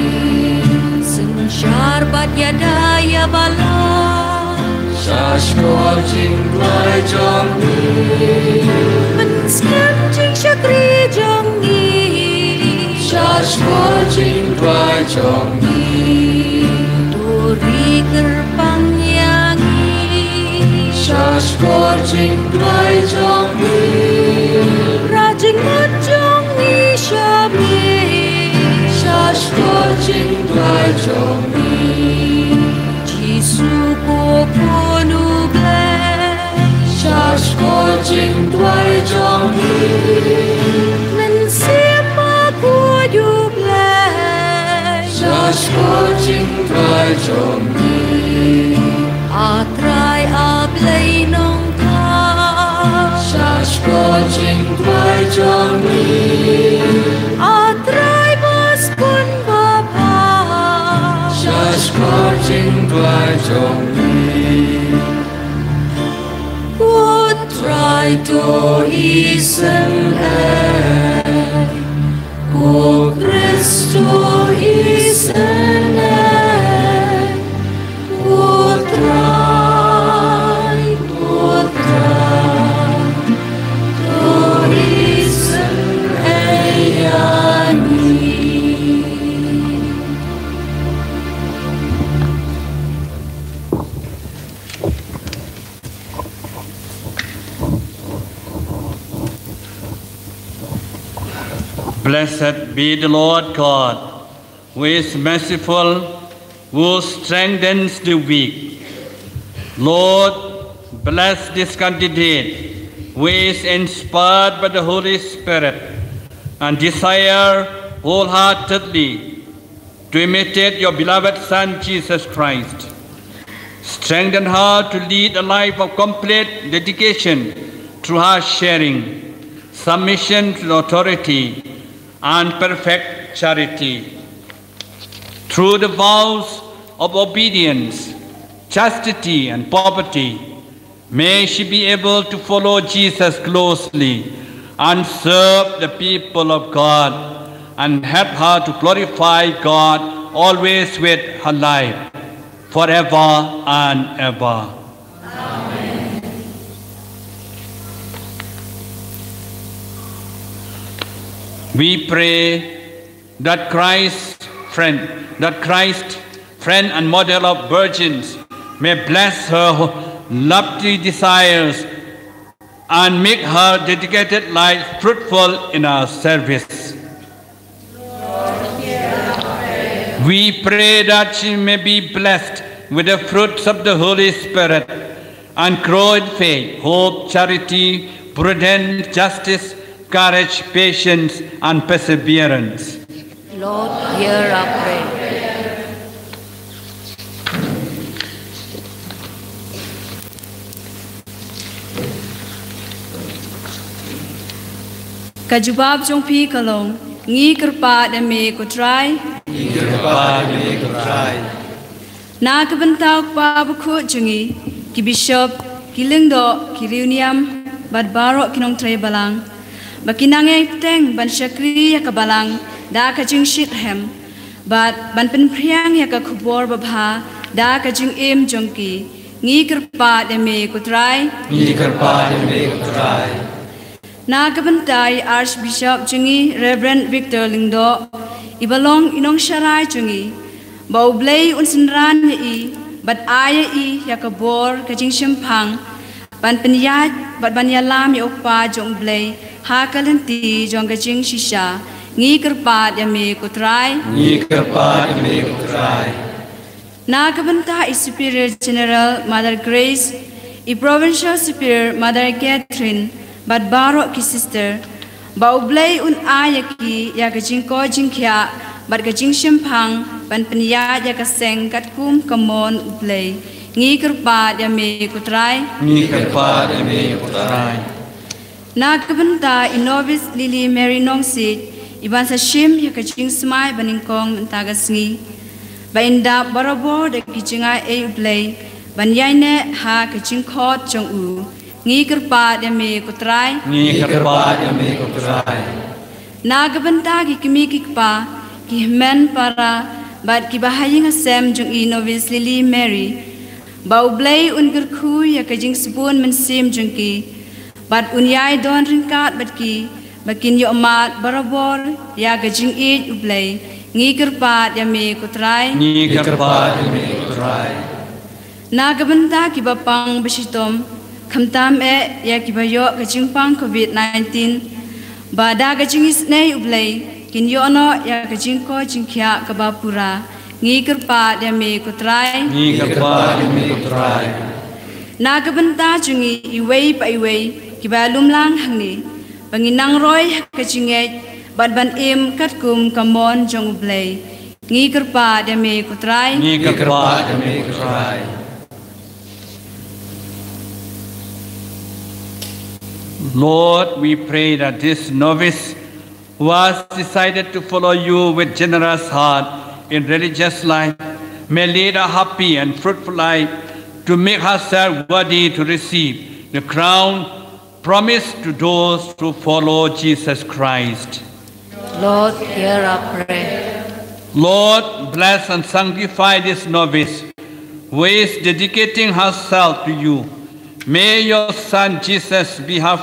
Syarbat ya daya bala Shashko jing dwai jong ni Menskem jing syakri jong ni Shashko jing dwai jong ni Turi gerbang yangi Shashko jing dwai jong ni Rajing mojong ni syami Shashko jing dwai jong ni Jisu ponu Shashko jing dwai jong ni Mensema ku juble Shashko jing dwai jong ni Atrai ablay nong ka Shashko jing dwai jong ni Atrai bas kun bapa Shashko jing dwai jong ni Utrai to isen hai O Cristo isen hai Utrai to isen hai Blessed be the Lord God, who is merciful, who strengthens the weak. Lord, bless this candidate, who is inspired by the Holy Spirit and desire wholeheartedly to imitate your beloved Son, Jesus Christ. Strengthen her to lead a life of complete dedication through her sharing, submission to authority, and perfect charity. Through the vows of obedience, chastity, and poverty, may she be able to follow Jesus closely and serve the people of God, and help her to glorify God always with her life, forever and ever. We pray that Christ, friend and model of virgins, may bless her lofty desires and make her dedicated life fruitful in our service. We pray that she may be blessed with the fruits of the Holy Spirit and grow in faith, hope, charity, prudence, justice, courage, patience, and perseverance. Lord, hear our prayer. Kajubab jong pi kalong ngi kerpa dame ko try na kabantau pa bukho jungi ki bishop ki Lyngdoh ki Lyngdoh bad barok kinong tray balang. Bakinangay teng ban syakri ya kabalang da kajing shit hem. Bad ban penpriang ya kakubor babha da kajing im jongki. Ngi kerpa deme kutrai. Ngi kerpa deme kutrai. Nagabantai Archbishop Jungi Reverend Victor Lyngdoh ibalong inong syarai Jungi bau blay unsinran i bad aya i yakabor kajing syempang ban penyat bad ban yalam ya upa jong blay ha kalenti jong kajing shisha ngi kerpat yame kutrai Nagabantai Superior General Mother Grace i Provincial Superior Mother Catherine bad barok ki sister bau blay un ayaki ya kajing ko jingkya bad kajing syempang ban penya ya kaseng kat kum kamon blay ngi kerpa ya me kutrai Nagabanta in Novice LilyMary Nongsiej iban sa shim ya kajing smai baningkong tagas ngi ba inda barabor da kijinga e blay ban yaine ha kajing khot jong u Ngi kerpa ya me kutrai Nagabanta ki kimi kikpa ki men para bad ki bahaying asem jung i Novice LilyMary bau blay un gerku ya kajing spoon men sim jung ki bad un yai don ringkat bad ki bakin yo mat barabor ya kajing it ublay ngi kerpa ya me kutrai Nagabanta ki bapang besitom Kamtam ya kibayo kajing pang COVID-19 bada kajing isnay ublay kinyo no ya kajing ko jingkya kabapura ngi kerpa ya me kutrai Nagabanta jungi iway pa iway kibalum lang hangni banginang roy kajing bad ban im katkum kamon jong ublay ngi kerpa ya me kutrai Lord, we pray that this novice who has decided to follow you with generous heart in religious life may lead a happy and fruitful life to make herself worthy to receive the crown promised to those who follow Jesus Christ. Lord, hear our prayer. Lord, bless and sanctify this novice who is dedicating herself to you. May your Son Jesus be her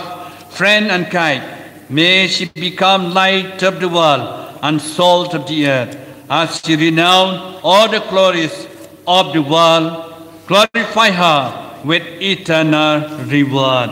friend and guide. May she become light of the world and salt of the earth as she renounce all the glories of the world. Glorify her with eternal reward.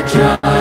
Try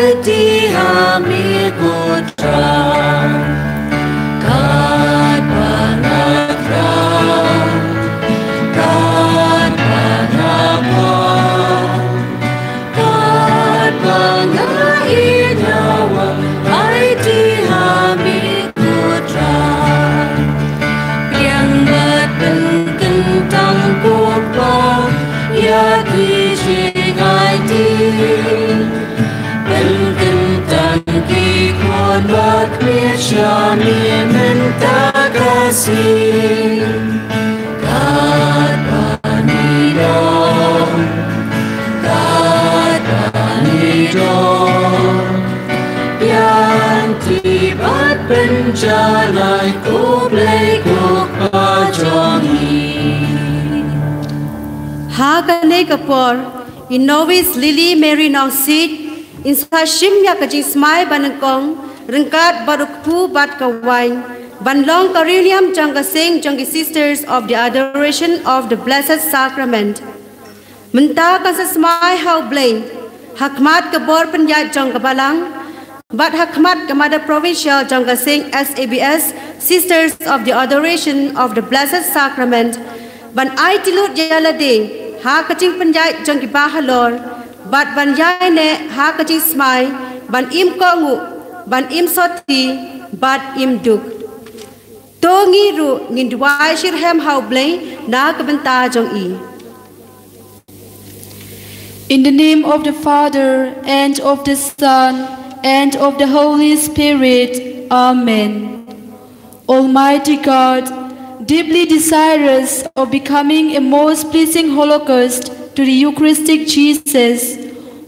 mighty Hamikutra, God Banatra, God Banapa, God Banainawa, mighty Hamikutra, yang bertentang kupa, ya kishigai di. Buat Misyami minta kasih God Banido God Banido Yang tibat penjalai kublai kupajongi Hagane kapor in Novice LilyMary Nongsiej in Sashim Yakajing Smai Banangkong Rengkat Barukpu Bat Kawain Banlong Kariliam Jangasing Jangi Sisters of the Adoration of the Blessed Sacrament Menta Kasasmai How Blaine Hakmat Kabor Penyat Jangkabalang Bat Hakmat Kamada Provincial Jangasing SABS Sisters of the Adoration of the Blessed Sacrament Ban Aitilut Yalade Hakaching Penyat Jangi Bahalor Bat Ban Yaine Hakaching Smai Ban Im Kongu Ban im soti, bat im duk. Tongi ru ngindwai shirhem hau blay na kabenta jong I. In the name of the Father, and of the Son, and of the Holy Spirit. Amen. Almighty God, deeply desirous of becoming a most pleasing holocaust to the Eucharistic Jesus,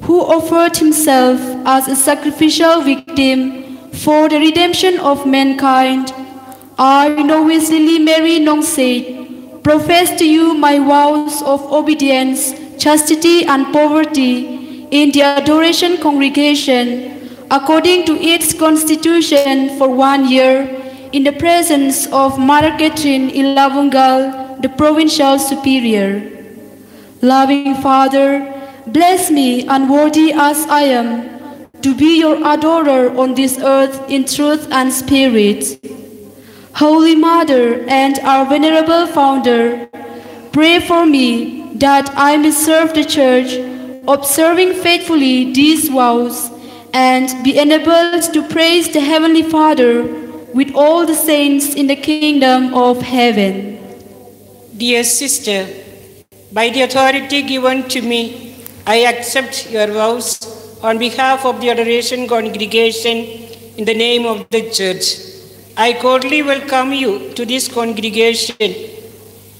who offered himself as a sacrificial victim for the redemption of mankind, I, Novice LilyMary Nongsiej, profess to you my vows of obedience, chastity, and poverty in the Adoration Congregation, according to its constitution for 1 year, in the presence of Mother Catherine Ilavungal, the Provincial Superior. Loving Father, bless me, unworthy as I am, to be your adorer on this earth in truth and spirit. Holy Mother and our venerable Founder, pray for me that I may serve the Church, observing faithfully these vows, and be enabled to praise the Heavenly Father with all the saints in the kingdom of heaven. Dear sister, by the authority given to me, I accept your vows on behalf of the Adoration Congregation in the name of the Church. I cordially welcome you to this congregation.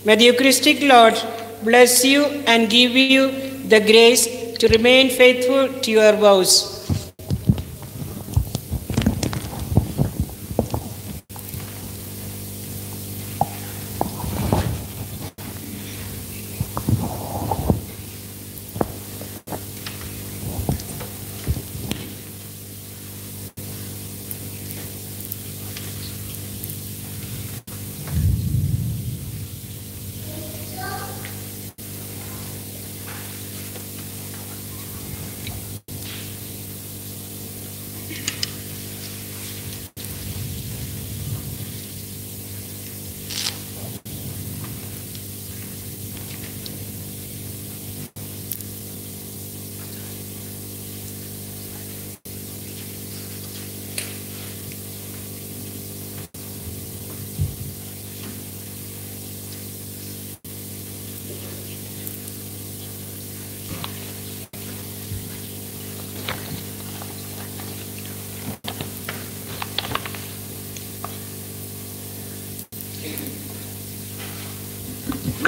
May the Eucharistic Lord bless you and give you the grace to remain faithful to your vows.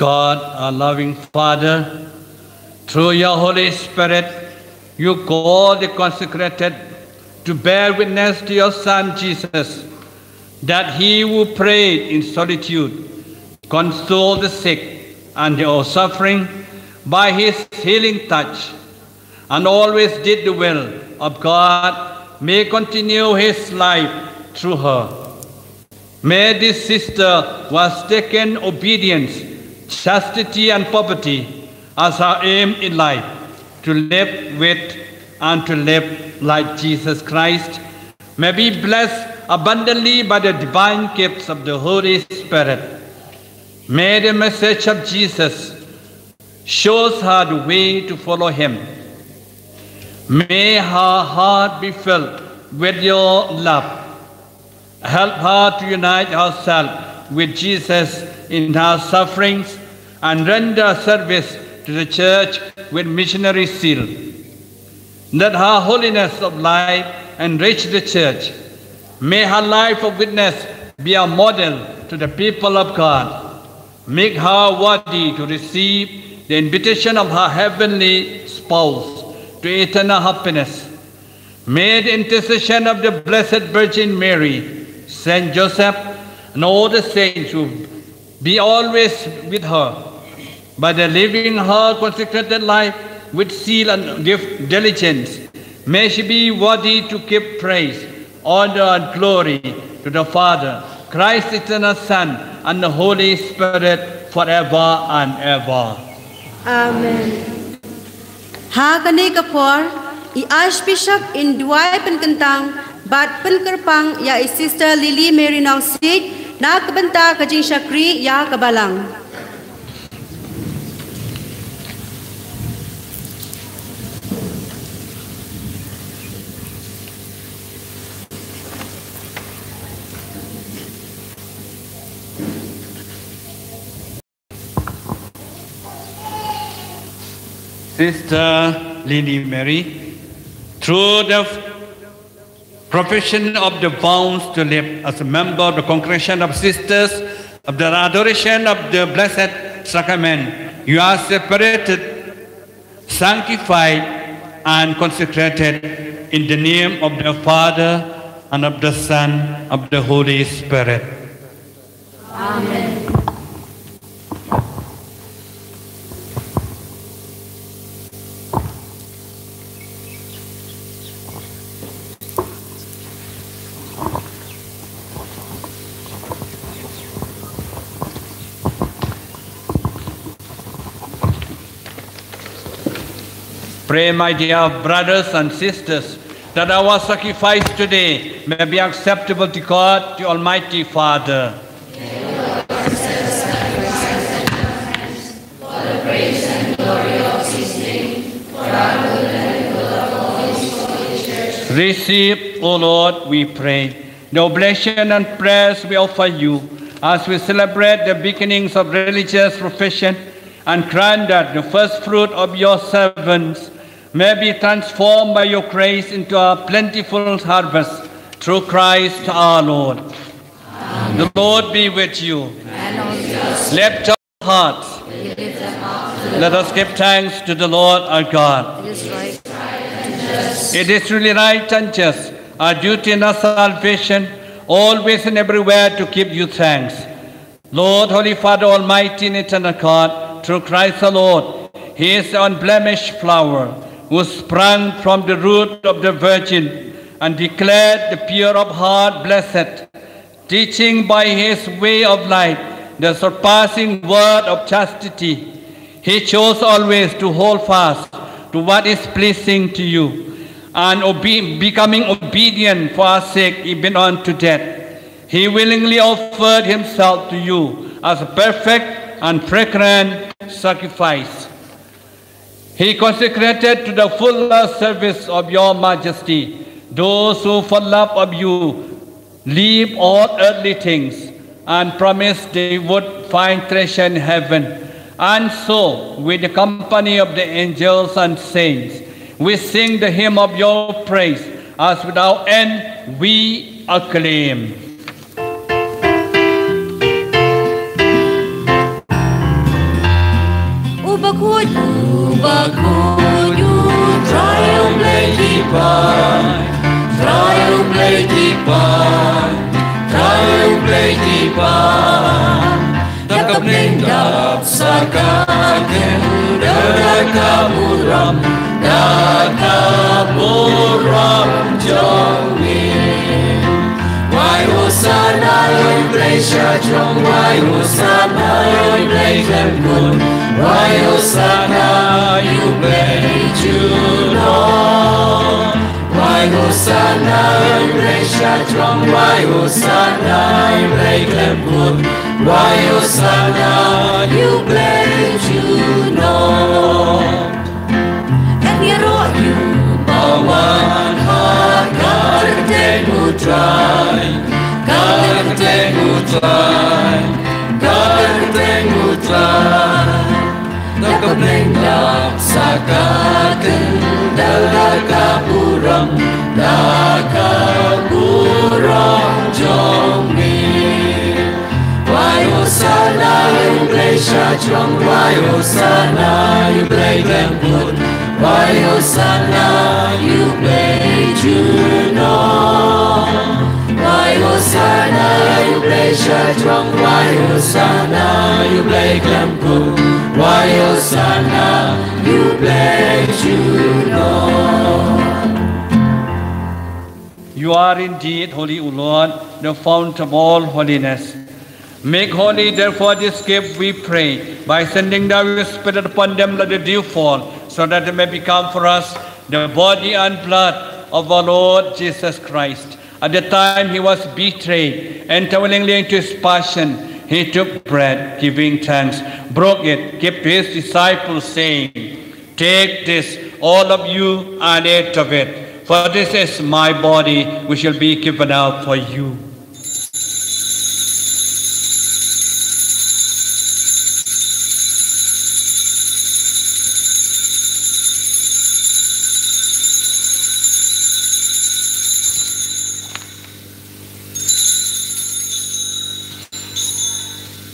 God, our loving Father, through your Holy Spirit, you call the consecrated to bear witness to your Son Jesus, that he who prayed in solitude, consoled the sick and the suffering by his healing touch, and always did the will of God, may continue his life through her. May this sister who has taken obedience, chastity, and poverty as her aim in life, to live with and to live like Jesus Christ, may be blessed abundantly by the divine gifts of the Holy Spirit. May the message of Jesus shows her the way to follow him. May her heart be filled with your love. Help her to unite herself with Jesus in her sufferings and render service to the church with missionary zeal. Let her holiness of life enrich the church. May her life of witness be a model to the people of God. Make her worthy to receive the invitation of her heavenly spouse to eternal happiness. May the intercession of the Blessed Virgin Mary, Saint Joseph, and all the saints who be always with her, by the living her consecrated life with zeal and diligence, may she be worthy to give praise, honor, and glory to the Father, Christ's eternal Son, and the Holy Spirit forever and ever. Amen. Hagani kapor, I Archbishop in Duai Penkentang, Bat Penkerpang, ya Sister LilyMary Nongsiej, na kabanta kajing syakri ya kabalang. Sister LilyMary, through the profession of the vows to live as a member of the congregation of sisters of the adoration of the Blessed Sacrament, you are separated, sanctified, and consecrated in the name of the Father and of the Son and of the Holy Spirit. Amen. Pray, my dear brothers and sisters, that our sacrifice today may be acceptable to God, the Almighty Father. For the praise and glory of his name, for our good and good of all his holy church. Receive, O Lord, we pray, the oblation and prayers we offer you as we celebrate the beginnings of religious profession, and grant that the first fruit of your servants may be transformed by your grace into a plentiful harvest through Christ our Lord. Amen. The Lord be with you. And lift your hearts. Let us give thanks to the Lord our God. It is really right and just, our duty and our salvation, always and everywhere to give you thanks. Lord, Holy Father, Almighty and eternal God, through Christ our Lord, he is the unblemished flower, who sprang from the root of the Virgin and declared the pure of heart blessed, teaching by his way of life the surpassing word of chastity. He chose always to hold fast to what is pleasing to you, and becoming obedient for our sake even unto death. He willingly offered himself to you as a perfect and fragrant sacrifice. He consecrated to the full service of your majesty those who for love of you leave all earthly things and promised they would find treasure in heaven. And so, with the company of the angels and saints, we sing the hymn of your praise, as without end we acclaim. Takap nindap sakaken dakamuram jongin. Why Hosanna yoi blesha jong, why Hosanna yoi blesem kun, why Hosanna you bless you Lord. Hosanna, Brescia Trong, why Hosanna, Breckenwood, why Hosanna, you bless you know. And you Bawan heart, Garden who try, Garden who try, Garden who try. Nakablengak sakaken dalakapuram, dakapuram jongmi. Why Hosanna, you Brescia Trong, why Hosanna, you Breckenwood, why Hosanna, you play Juno. Why Hosanna, you Brescia Trong, why Hosanna, you Breckenwood, why Hosanna, you play Juno. You are indeed holy, O Lord, the fount of all holiness. Make holy, therefore, this gift, we pray, by sending down your Spirit upon them, let the dew fall, so that it may become for us the body and blood of our Lord Jesus Christ. At the time he was betrayed, enter willingly into his passion, he took bread, giving thanks, broke it, gave to his disciples, saying, take this, all of you, and eat of it, for this is my body, which shall be given out for you.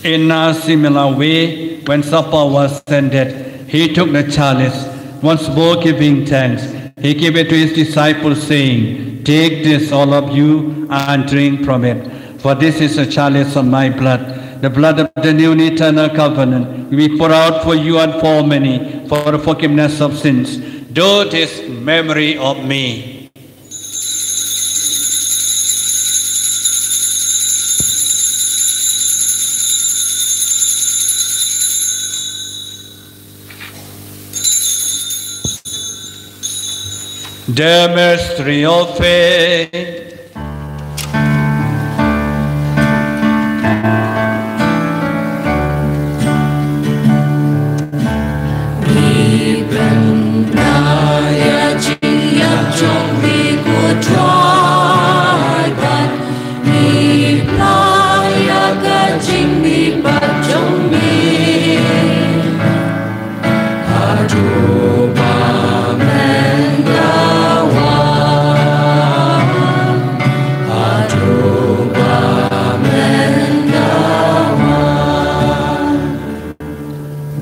In a similar way, when supper was ended, he took the chalice, once more giving thanks. He gave it to his disciples, saying, take this, all of you, and drink from it. For this is a chalice of my blood, the blood of the new and eternal covenant, will be poured out for you and for many, for the forgiveness of sins. Do this in memory of me. The mystery of faith.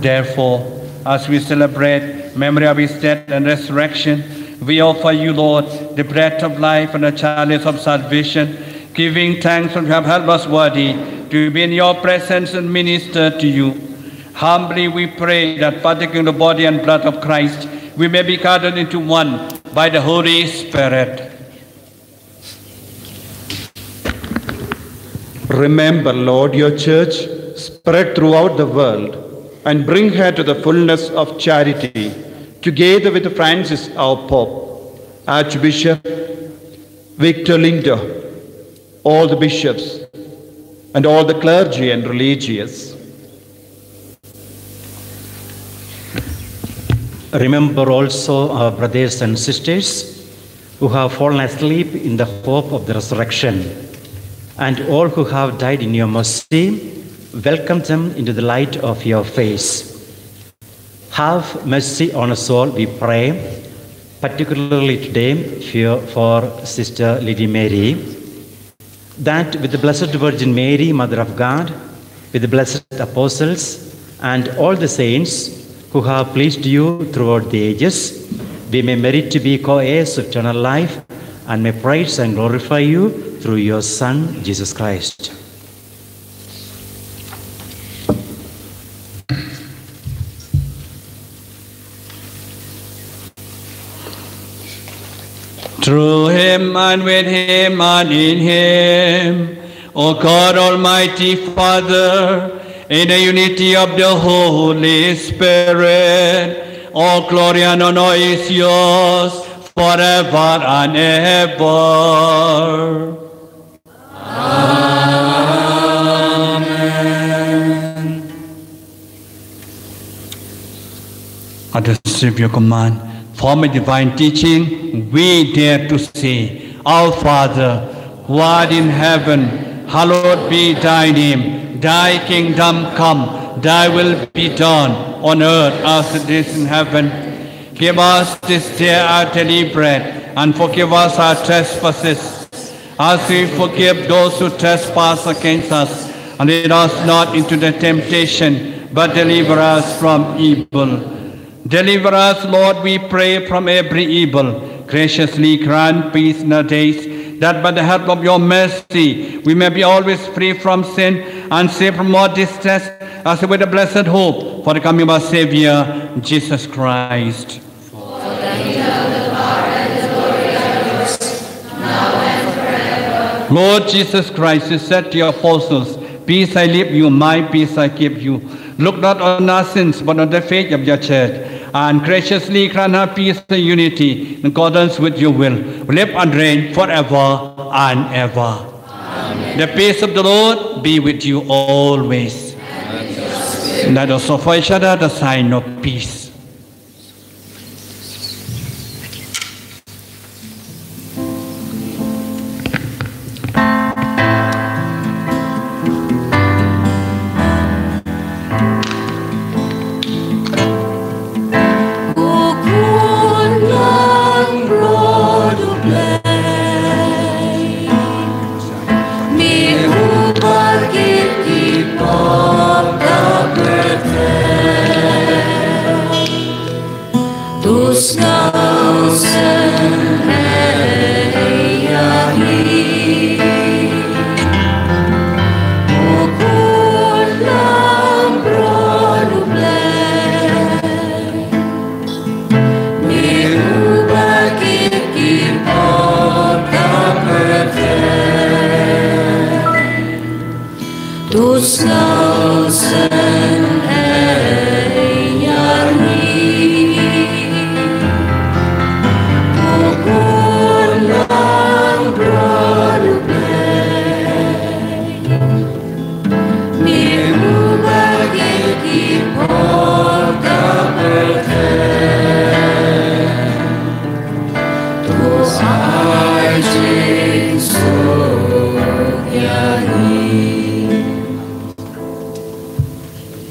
Therefore, as we celebrate memory of his death and resurrection, we offer you, Lord, the bread of life and the chalice of salvation, giving thanks that you have helped us worthy to be in your presence and minister to you. Humbly we pray that, partaking of the body and blood of Christ, we may be gathered into one by the Holy Spirit. Remember, Lord, your church spread throughout the world, and bring her to the fullness of charity, together with Francis, our Pope, Archbishop Victor Lyngdoh, all the bishops, and all the clergy and religious. Remember also our brothers and sisters who have fallen asleep in the hope of the resurrection, and all who have died in your mercy. Welcome them into the light of your face. Have mercy on us all, we pray, particularly today for Sister LilyMary, that with the Blessed Virgin Mary, Mother of God, with the blessed apostles and all the saints who have pleased you throughout the ages, we may merit to be co-heirs of eternal life and may praise and glorify you through your Son, Jesus Christ. Through him and with him and in him, O God, Almighty Father, in the unity of the Holy Spirit, all glory and honor is yours forever and ever. Amen. At the Savior command, for my divine teaching, we dare to say, Our Father, who art in heaven, hallowed be thy name. Thy kingdom come, thy will be done on earth as it is in heaven. Give us this day our daily bread, and forgive us our trespasses, as we forgive those who trespass against us. And lead us not into the temptation, but deliver us from evil. Deliver us, Lord, we pray, from every evil. Graciously grant peace in our days, that by the help of your mercy we may be always free from sin and safe from all distress, as with a blessed hope for the coming of our Savior, Jesus Christ. For thine are the power and the glory and yours, now and forever. Lord Jesus Christ, you said to your apostles, Peace I leave you, my peace I give you. Look not on our sins, but on the faith of your church, and graciously grant her peace and unity in accordance with your will. Live and reign forever and ever. Amen. The peace of the Lord be with you always. Let us offer each other the sign of peace.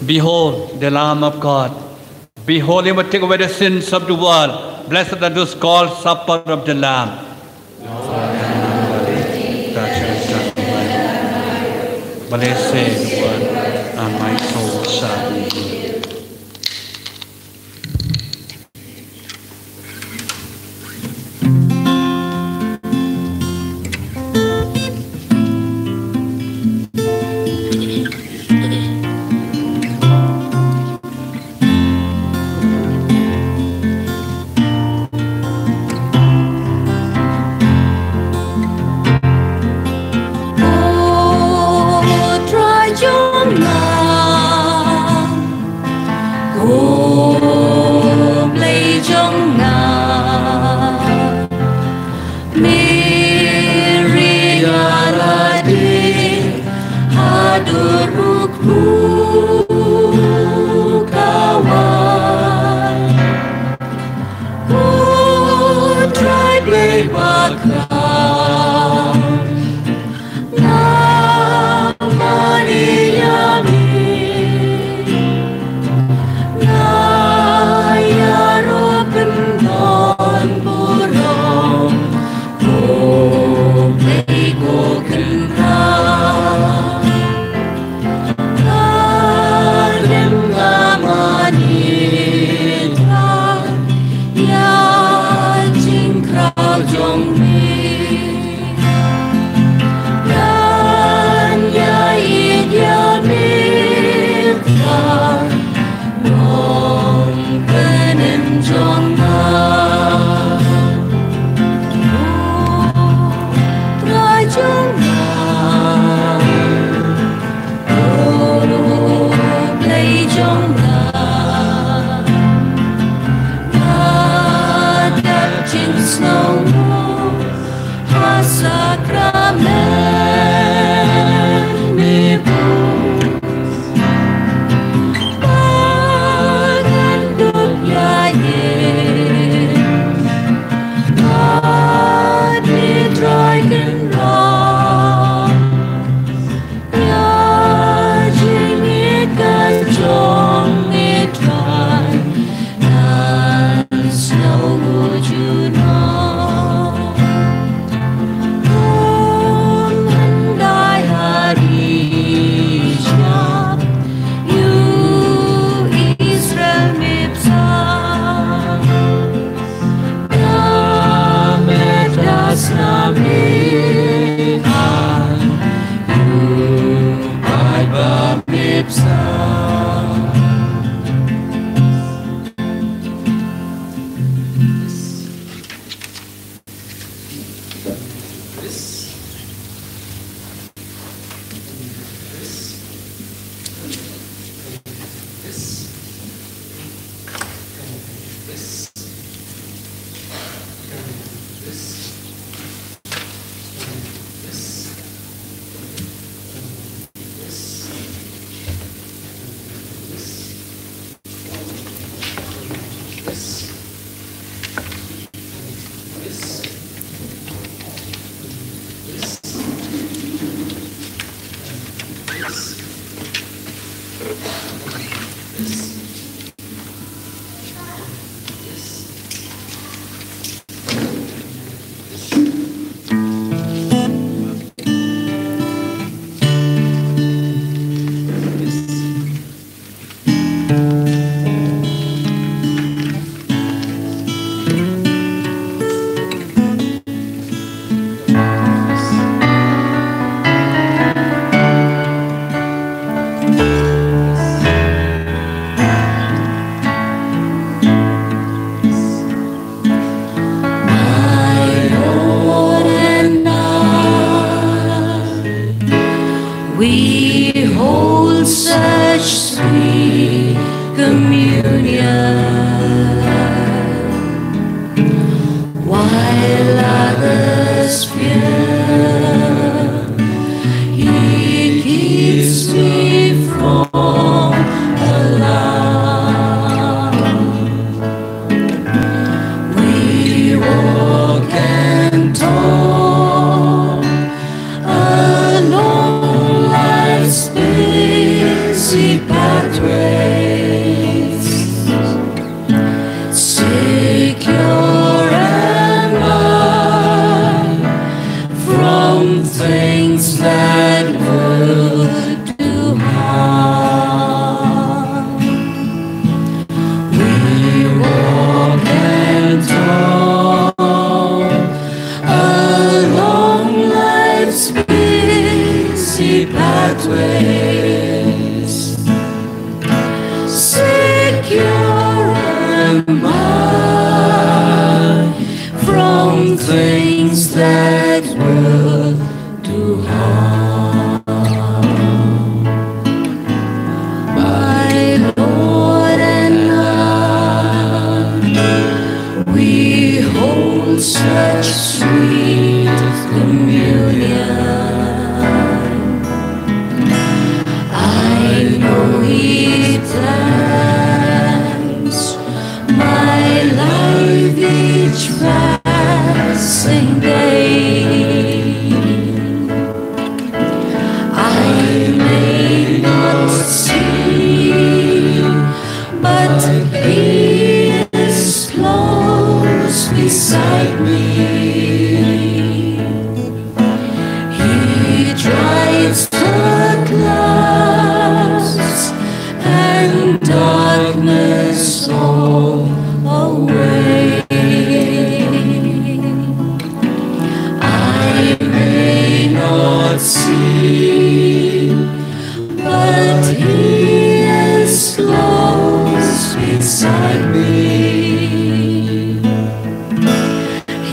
Behold the Lamb of God. Behold him who take away the sins of the world. Blessed are those called supper of the Lamb. Blessed the word, and my soul shall be healed.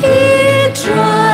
He tried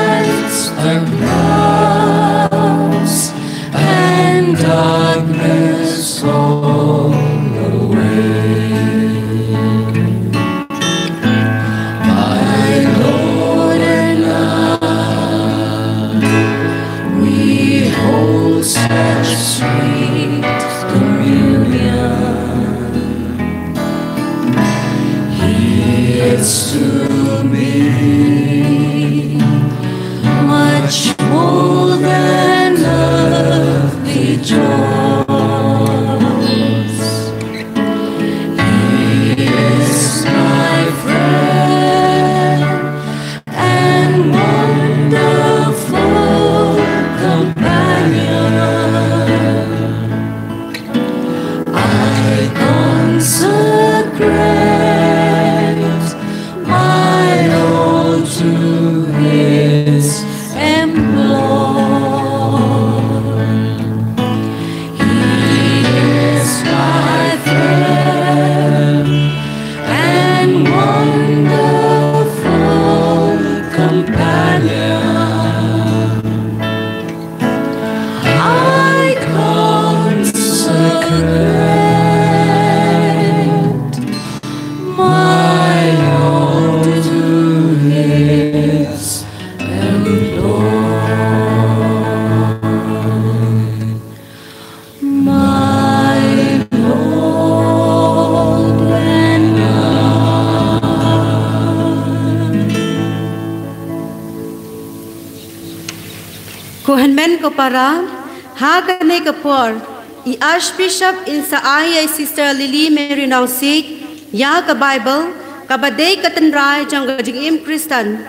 Kuhanmen ko para, hagane ka por, i-Archbishop in sa ay Sister LilyMary Nongsiej, ya ka Bible, kabaday katanray jang gajing Kristan,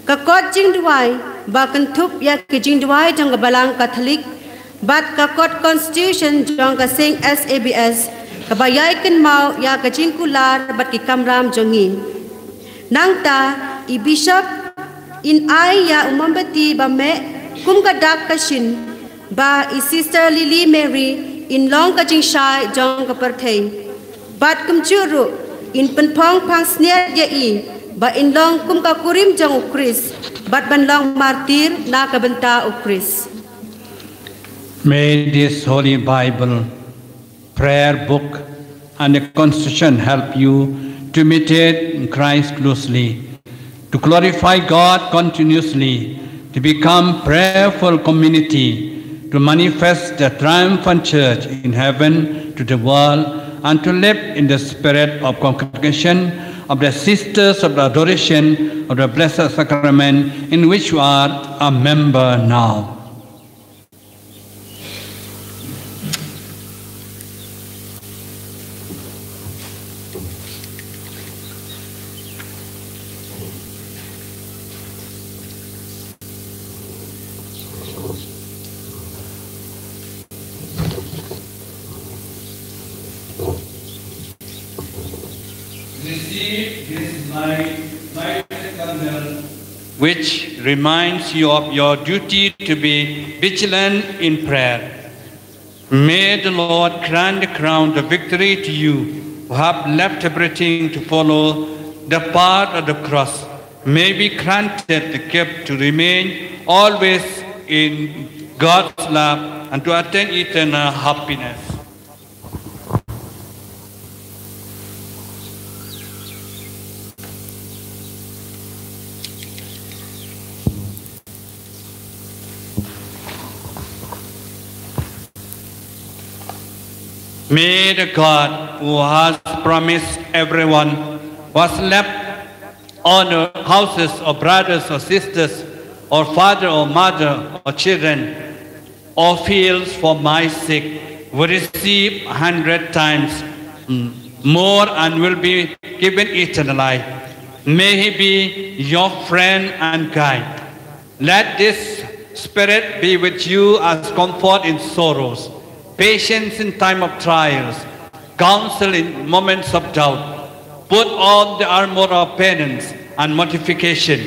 kakot jing duway, bakan tup ya kajing duway jang balang Catholic, bat kakot Constitution jang kasing SABS, kabayay kan mau ya kajing kular bat kikamram jangin. Nangta, i-Bishop in ay ya umambati ba me, kum kadak kashin ba i Sister LilyMary in long kajing shai jong kapartay bat kum churu in penpong pang sneer ya i ba in long kum kakurim jong ukris bat ban long martir na kabenta ukris. May this Holy Bible, prayer book, and the Constitution help you to imitate Christ closely, to glorify God continuously, to become prayerful community, to manifest the triumphant church in heaven to the world, and to live in the spirit of congregation of the sisters of the adoration of the Blessed Sacrament in which you are a member now. Receive this lighted candle, which reminds you of your duty to be vigilant in prayer. May the Lord grant the crown of victory to you who have left everything to follow the path of the cross. May be granted the gift to remain always in God's love and to attain eternal happiness. May the God who has promised everyone was left on the houses of brothers or sisters, or father or mother or children, or fields for my sake, will receive 100 times more and will be given eternal life. May he be your friend and guide. Let this Spirit be with you as comfort in sorrows, patience in time of trials, counsel in moments of doubt. Put on the armor of penance and mortification,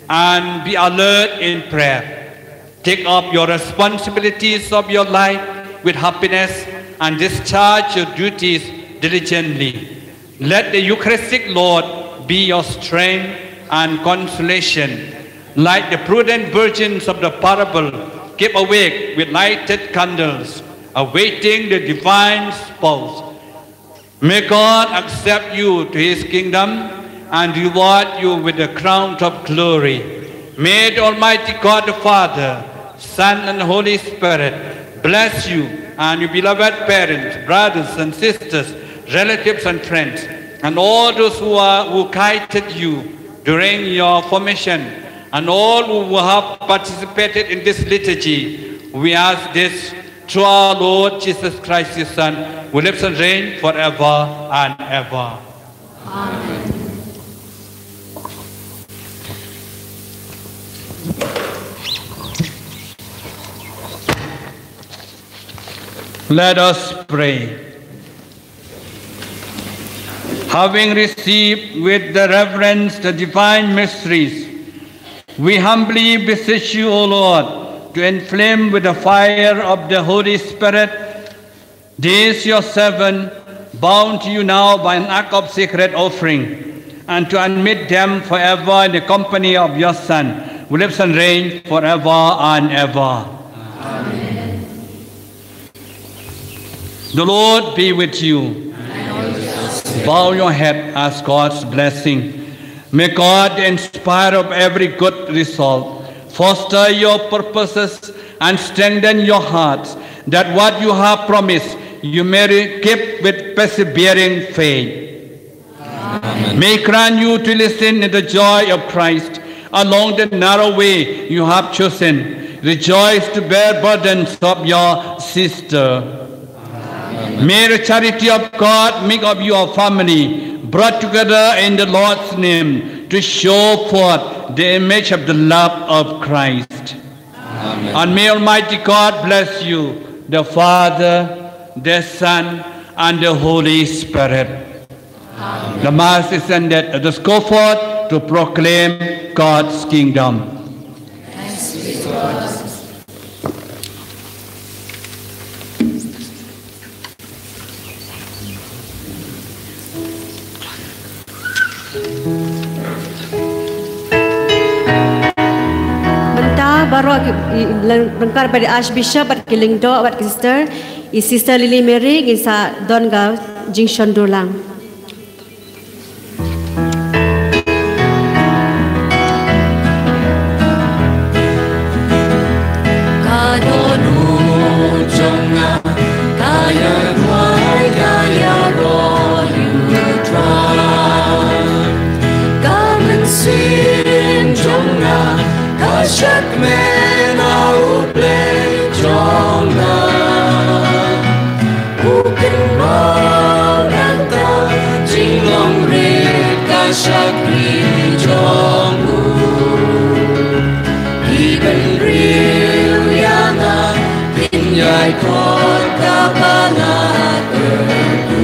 and be alert in prayer. Take up your responsibilities of your life with happiness and discharge your duties diligently. Let the Eucharistic Lord be your strength and consolation. Like the prudent virgins of the parable, keep awake with lighted candles, awaiting the divine spouse. May God accept you to his kingdom and reward you with the crown of glory. May the Almighty God the Father, Son, and Holy Spirit bless you and your beloved parents, brothers and sisters, relatives and friends, and all those who guided you during your formation, and all who have participated in this liturgy. We ask this through our Lord Jesus Christ, his Son, who lives and reigns forever and ever. Amen. Let us pray. Having received with the reverence the divine mysteries, we humbly beseech you, O Lord, to inflame with the fire of the Holy Spirit these your servants, bound to you now by an act of sacred offering, and to admit them forever in the company of your Son, who lives and reigns forever and ever. Amen. The Lord be with you. Bow your head, ask God's blessing. May God, the inspirer of every good resolve, foster your purposes and strengthen your hearts, that what you have promised you may keep with persevering faith. Amen. May grant you to listen in the joy of Christ along the narrow way you have chosen. Rejoice to bear burdens of your sister. May the charity of God make of you a family brought together in the Lord's name to show forth the image of the love of Christ. Amen. And may Almighty God bless you, the Father, the Son, and the Holy Spirit. Amen. The Mass is ended. Let us go forth to proclaim God's kingdom. Thanks be to God. Baru lengkap pada Archbishop at Lyngdoh at Sister LilyMary isa don ga Jingshon Dolang. Shak mena uple jonga Uken moranta Jinglong red ka shakri jongu Iben real yana Pinyay kot kapanat erdu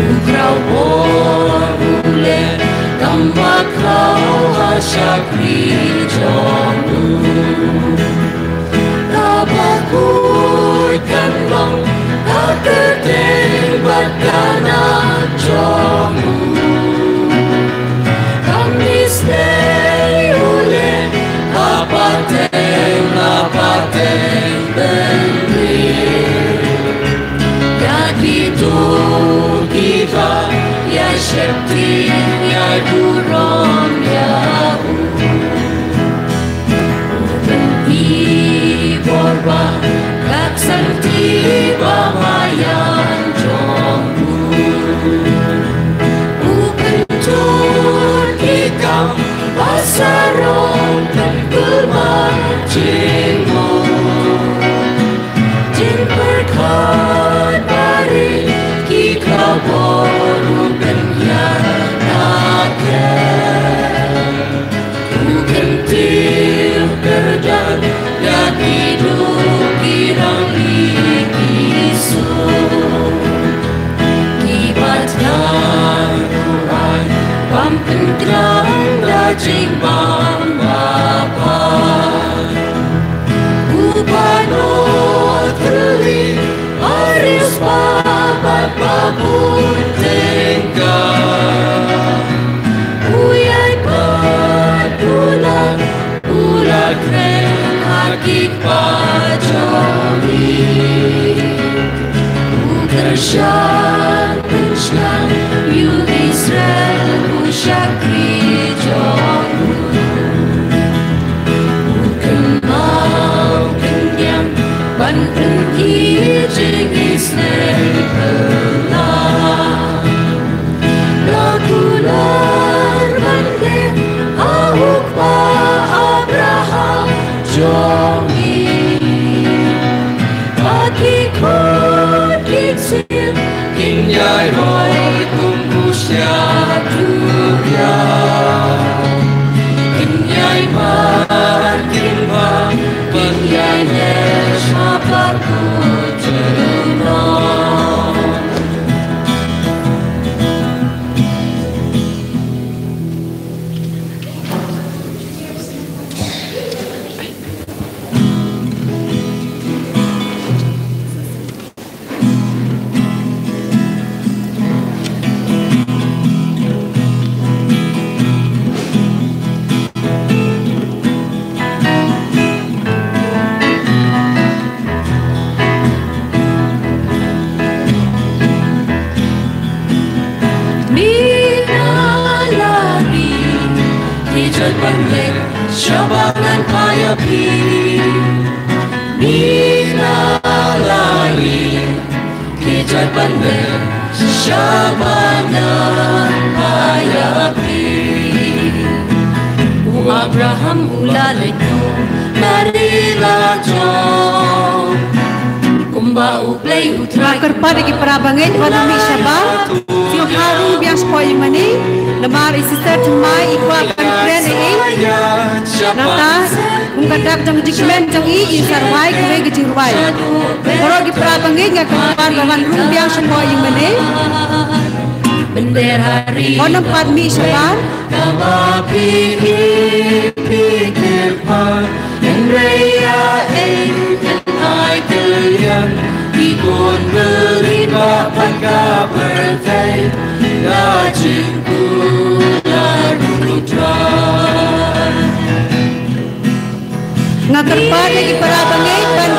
Ukraw bor ule Kambat kau shakri jongu Tabakuy kanlong Kakerdeng badana jongu Kamisnei ule Apateng bendir Yakitu kita Ya syekti Ya burong Ya Borba kak santi bamayan jonggu Upentur kikam pasarong tenggelmar jenggo Jeng berkat bari kikau boru penyanake Ukentil kerdan hidup kirang isu Kibatkan Tuhan Pampendrang dajing banggapan Upanot terli Aris babat babun tengah Uyai patulan Ulat kren Hakik pajoli Ukershan Pushkan Yu Israel Ushakri jongu Ukemau kenyam Ban pergi jeng Israel pelah Lakular bandem Ahuk pa Abraham jongi Akikot kitsil Kinyay roy kumbusya tuya Kinyay markimba Kinyay nesh maparkutunon Syabangan payapi Mina lari Kijat bandel Syabangan payapi Abraham ulalekno Kerpa lagi perabangin pada mi Shabbat. Siang harum biang spoil mani. Lemar sister temai ikwa kan ini. Nata mengkadak jang jikmen jang sarwai kue gejirwai. Kalau lagi perabangin ngak kerpa lawan rum biang spoil mani. Onam pad mi Shabbat. Ikut beriba pada bertai Rajinku larutran Ngakerpa lagi parabangai Pan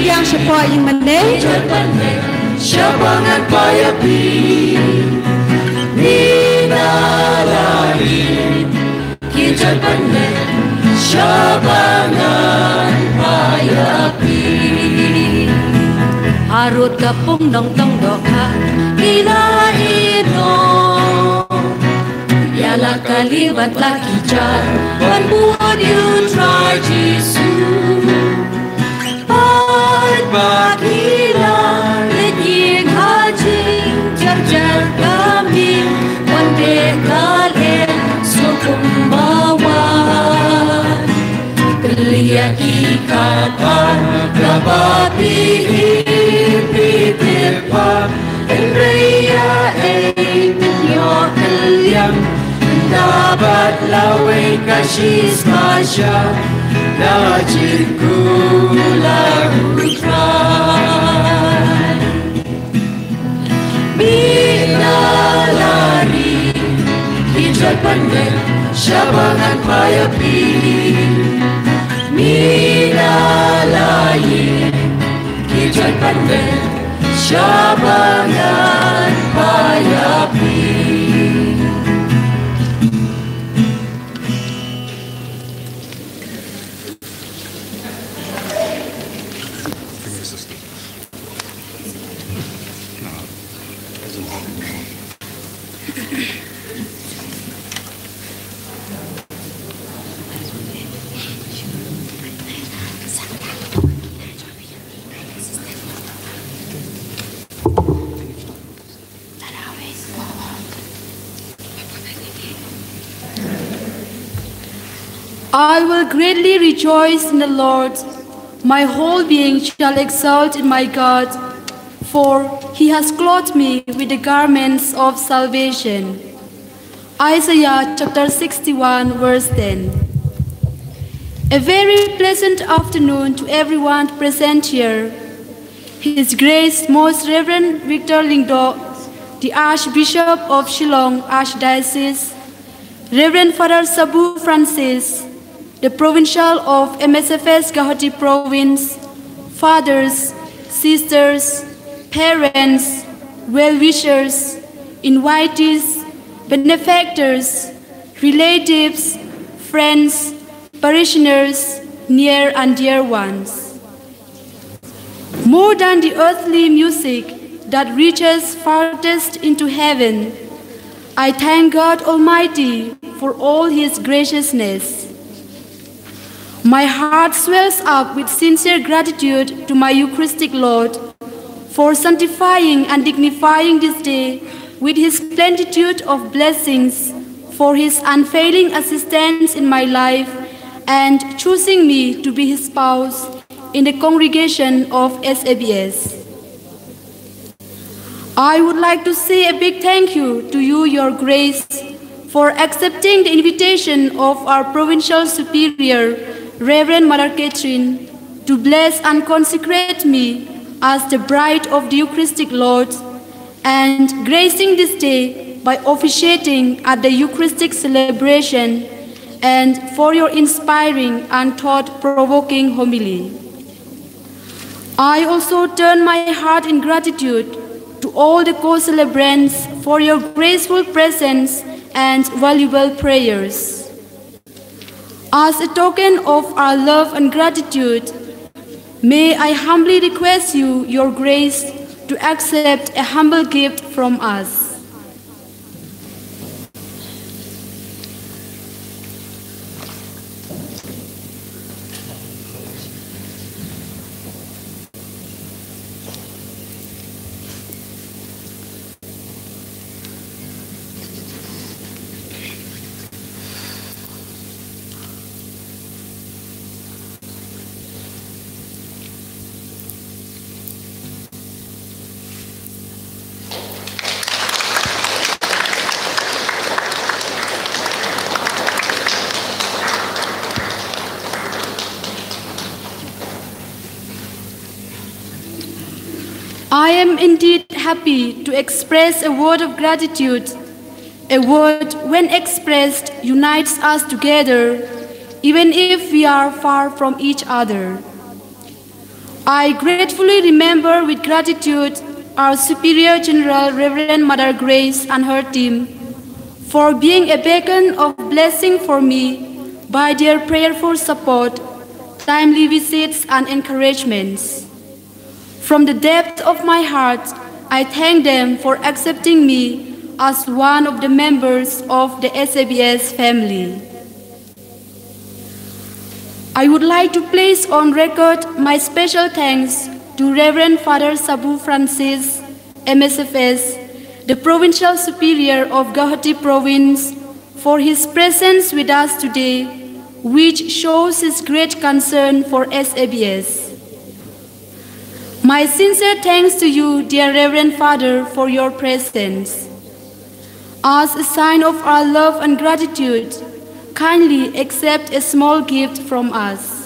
yang sepoa yang meneng Syabangan payapi Nina lari Kijat pandai Syabangan payapi Harut kapung dong tong doka Kina ino Yalah kalibat laki jar When would you try Jesus Pai bakila Lenying hajing Jar-jar kami Wande kalian Sukum bawa Kelia ikatan Rabapi Pitepa Enraya Nyo Kaliang Dapat laway Kasis Masya Najinku larutran Minalari Hijat pandai Syabangan payapi Minalai Hijat pandai Syabangan payapi I will greatly rejoice in the Lord. My whole being shall exult in my God, for he has clothed me with the garments of salvation. Isaiah chapter 61, verse 10. A very pleasant afternoon to everyone present here. His Grace Most Reverend Victor Lyngdoh, the Archbishop of Shillong Archdiocese, Reverend Father Sabu Francis, the Provincial of MSFS Gauhati Province, fathers, sisters, parents, well-wishers, invitees, benefactors, relatives, friends, parishioners, near and dear ones. More than the earthly music that reaches farthest into heaven, I thank God Almighty for all His graciousness. My heart swells up with sincere gratitude to my Eucharistic Lord for sanctifying and dignifying this day with His plenitude of blessings, for His unfailing assistance in my life, and choosing me to be His spouse in the congregation of SABS. I would like to say a big thank you to you, Your Grace, for accepting the invitation of our Provincial Superior, Reverend Mother Catherine, to bless and consecrate me as the bride of the Eucharistic Lord, and gracing this day by officiating at the Eucharistic celebration, and for your inspiring and thought-provoking homily. I also turn my heart in gratitude to all the co-celebrants for your graceful presence and valuable prayers. As a token of our love and gratitude, may I humbly request you, Your Grace, to accept a humble gift from us. I am indeed happy to express a word of gratitude. A word, when expressed, unites us together, even if we are far from each other. I gratefully remember with gratitude our Superior General Reverend Mother Grace and her team for being a beacon of blessing for me by their prayerful support, timely visits, and encouragements. From the depth of my heart, I thank them for accepting me as one of the members of the SABS family. I would like to place on record my special thanks to Reverend Father Sabu Francis, MSFS, the Provincial Superior of Guwahati Province, for his presence with us today, which shows his great concern for SABS. My sincere thanks to you, dear Reverend Father, for your presence. As a sign of our love and gratitude, kindly accept a small gift from us.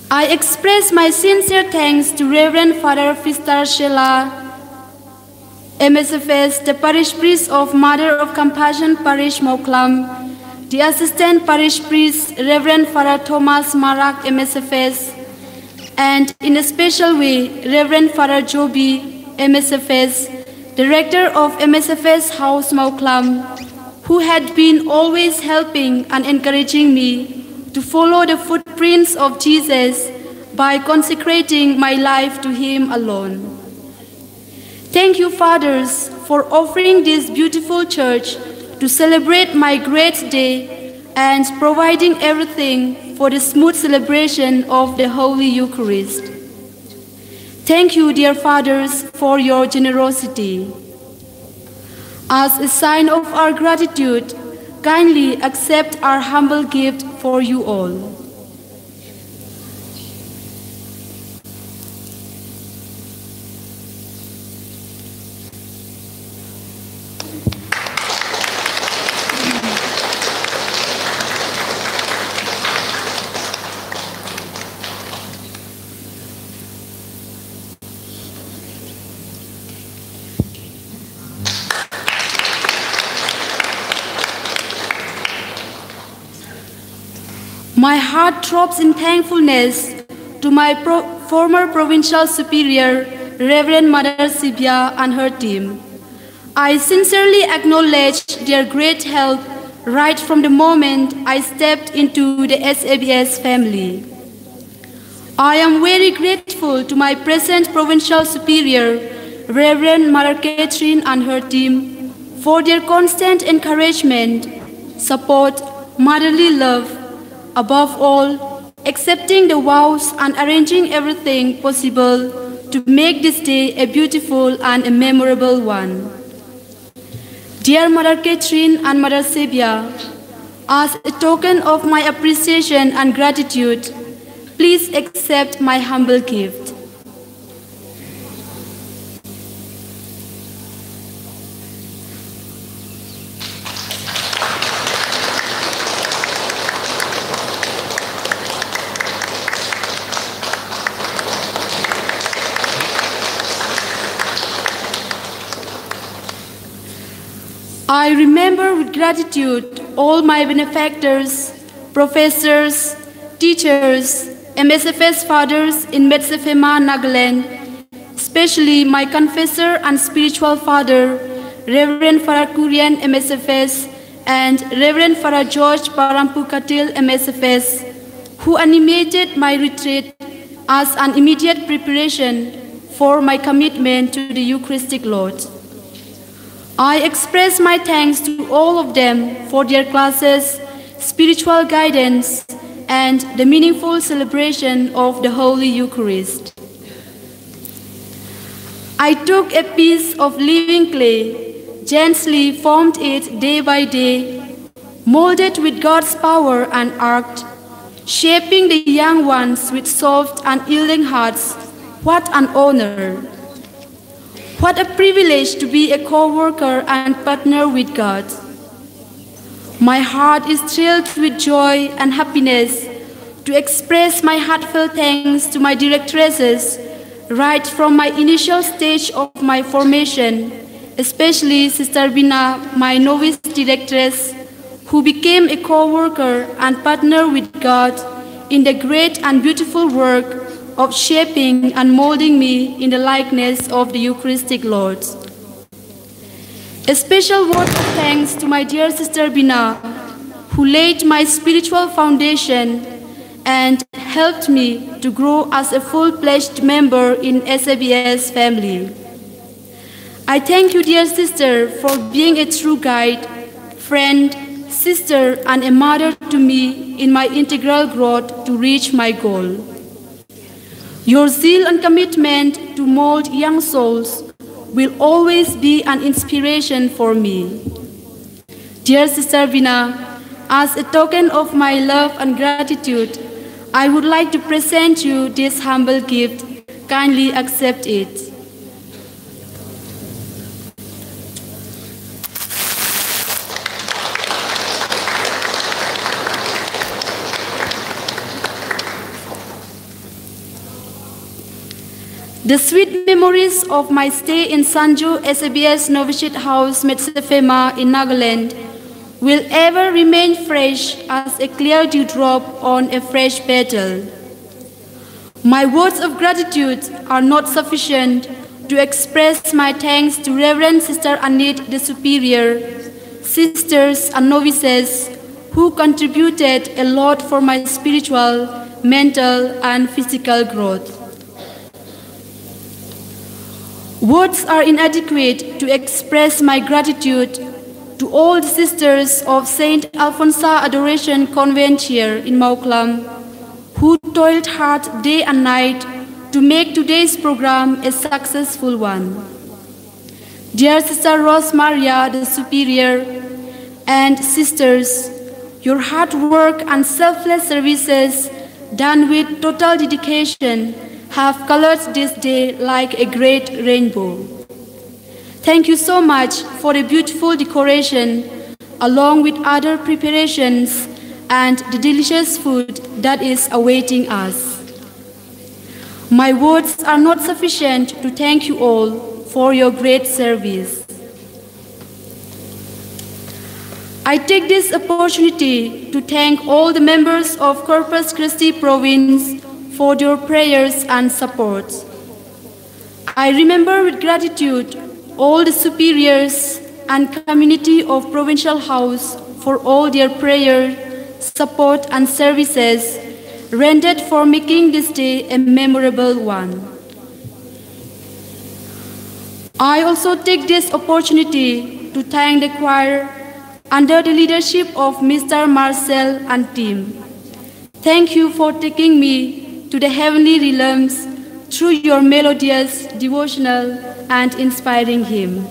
I express my sincere thanks to Reverend Father Fistar Shela, MSFS, the Parish Priest of Mother of Compassion Parish Moklam, the Assistant Parish Priest, Reverend Father Thomas Marak, MSFS, and in a special way, Reverend Father Joby, MSFS, Director of MSFS House Moklam, who had been always helping and encouraging me to follow the footprints of Jesus by consecrating my life to Him alone. Thank you, Fathers, for offering this beautiful church to celebrate my great day and providing everything for the smooth celebration of the Holy Eucharist. Thank you, dear Fathers, for your generosity. As a sign of our gratitude, kindly accept our humble gift for you all. My heart throbs in thankfulness to my former Provincial Superior, Reverend Mother Sibia and her team. I sincerely acknowledge their great help right from the moment I stepped into the SABS family. I am very grateful to my present Provincial Superior, Reverend Mother Catherine and her team, for their constant encouragement, support, motherly love, above all, accepting the vows and arranging everything possible to make this day a beautiful and a memorable one. Dear Mother Catherine and Mother Sibia, as a token of my appreciation and gratitude, please accept my humble gift. I remember with gratitude all my benefactors, professors, teachers, MSFS fathers in Metsefema, Nagaland, especially my confessor and spiritual father, Reverend Father Kurian, MSFS, and Reverend Father George Parampu Katil, MSFS, who animated my retreat as an immediate preparation for my commitment to the Eucharistic Lord. I express my thanks to all of them for their classes, spiritual guidance, and the meaningful celebration of the Holy Eucharist. I took a piece of living clay, gently formed it day by day, molded with God's power and art, shaping the young ones with soft and yielding hearts What an honor! What a privilege to be a co-worker and partner with God. My heart is thrilled with joy and happiness to express my heartfelt thanks to my directresses right from my initial stage of my formation, especially Sister Bina, my novice directress, who became a co-worker and partner with God in the great and beautiful work of shaping and molding me in the likeness of the Eucharistic Lord. A special word of thanks to my dear Sister Bina, who laid my spiritual foundation and helped me to grow as a full-fledged member in SABS family. I thank you, dear sister, for being a true guide, friend, sister, and a mother to me in my integral growth to reach my goal. Your zeal and commitment to mold young souls will always be an inspiration for me. Dear Sister Bina, as a token of my love and gratitude, I would like to present you this humble gift. Kindly accept it. The sweet memories of my stay in Sanju SABS Novitiate House, Metsefema in Nagaland will ever remain fresh as a clear dewdrop on a fresh petal. My words of gratitude are not sufficient to express my thanks to Reverend Sister Anit, the Superior, sisters and novices who contributed a lot for my spiritual, mental, and physical growth. Words are inadequate to express my gratitude to all the sisters of Saint Alphonsa Adoration Convent here in Mauklam, who toiled hard day and night to make today's program a successful one. Dear Sister Rose Maria, the Superior, and sisters, your hard work and selfless services done with total dedication have colored this day like a great rainbow. Thank you so much for the beautiful decoration, along with other preparations and the delicious food that is awaiting us. My words are not sufficient to thank you all for your great service. I take this opportunity to thank all the members of Corpus Christi Province for your prayers and support. I remember with gratitude all the superiors and community of Provincial House for all their prayer, support, and services rendered for making this day a memorable one. I also take this opportunity to thank the choir under the leadership of Mr. Marcel and team. Thank you for taking me to the heavenly realms through your melodious, devotional, and inspiring hymn.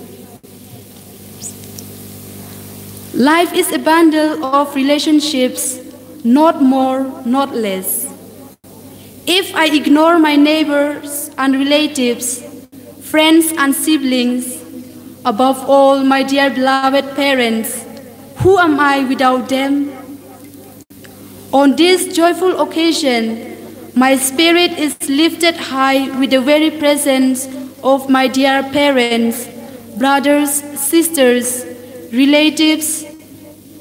Life is a bundle of relationships, not more, not less. If I ignore my neighbors and relatives, friends and siblings, above all my dear beloved parents, who am I without them? On this joyful occasion, my spirit is lifted high with the very presence of my dear parents, brothers, sisters, relatives,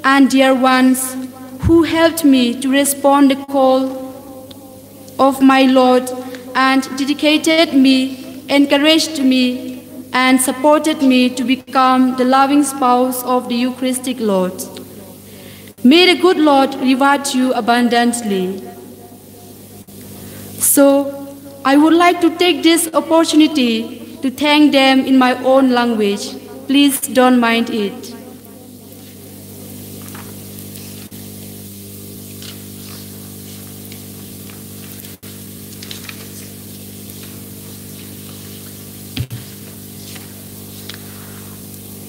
and dear ones who helped me to respond to the call of my Lord and dedicated me, encouraged me, and supported me to become the loving spouse of the Eucharistic Lord. May the good Lord reward you abundantly. So, I would like to take this opportunity to thank them in my own language. Please don't mind it.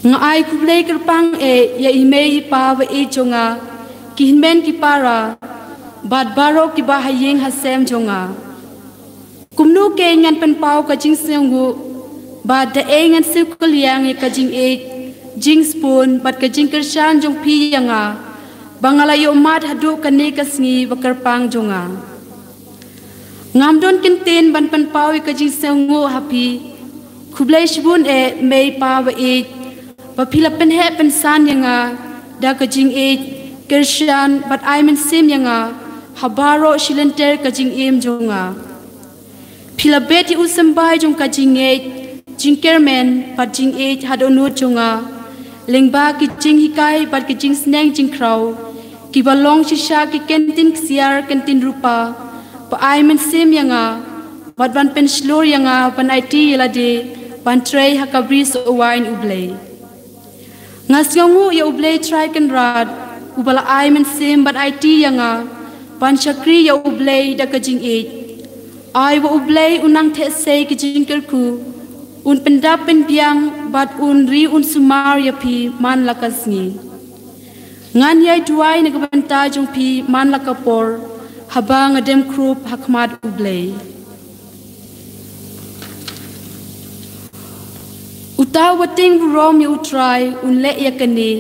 Nga ai kublay kerpang ya imei pa wa jonga kihinmen ki para bad baro ki bahayeng hasem jonga kumnu ke ngan pen pau ka jing sengu ba da e ngan sikul yang ka jing e jing spoon bat ka jing kershan jong pi yanga bangala yo mat hadu ka ne ka sngi bakar pang jonga ngam don kin ten ban pen pau ka jing sengu happy kublai shbun e mei pa wa e ba phila pen he pen san yanga da ka jing e kershan bat I men sim yanga habaro shilenter ka jing em jonga phila beti usambai jong ka jing e jingkermen pat jing e hadonu jonga lengba ki jing hikai pat ki jing sneng jing krau ki balong shisha ki kentin siar kentin rupa pa I men sim yanga bat ban pen slor yanga pan IT yelade ban trei hakabris wine ublei ngasngu ya ublei try kan rad ubala I men sim bat IT yanga ban chakri ya ublei da ka jing e I wa ublei unang the sei ki jing kerku un pendap pen biang bat un ri un sumar ya pi man lakasngi ngan yai duai na gabanta jong pi man lakapor habang adem krup hakmat ublei utaw wating rom ya utrai un le ya kani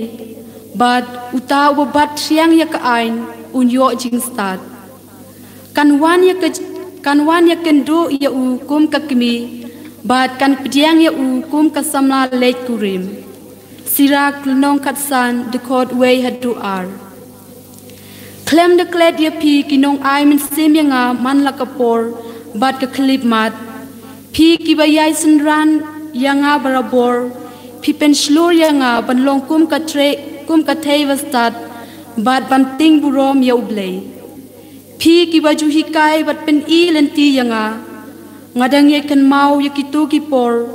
bat utaw wa bat siang ya ka ain un yo jing start kanwan ya kendu ya u kum kakmi bat kan pediang ya u kum kasamla late kurim sirak nong katsan the court way had to ar klem the kled ya pi kinong I men sim yanga man lakapor bat ka klip mat pi kibayai sunran yanga barabor pi pen shlur yanga ban long kum ka thei wastat bat ban ting burom ya ublei pi kibaju hikai bat pen I lenti yanga ngadang ye kan mau ya kitu kipor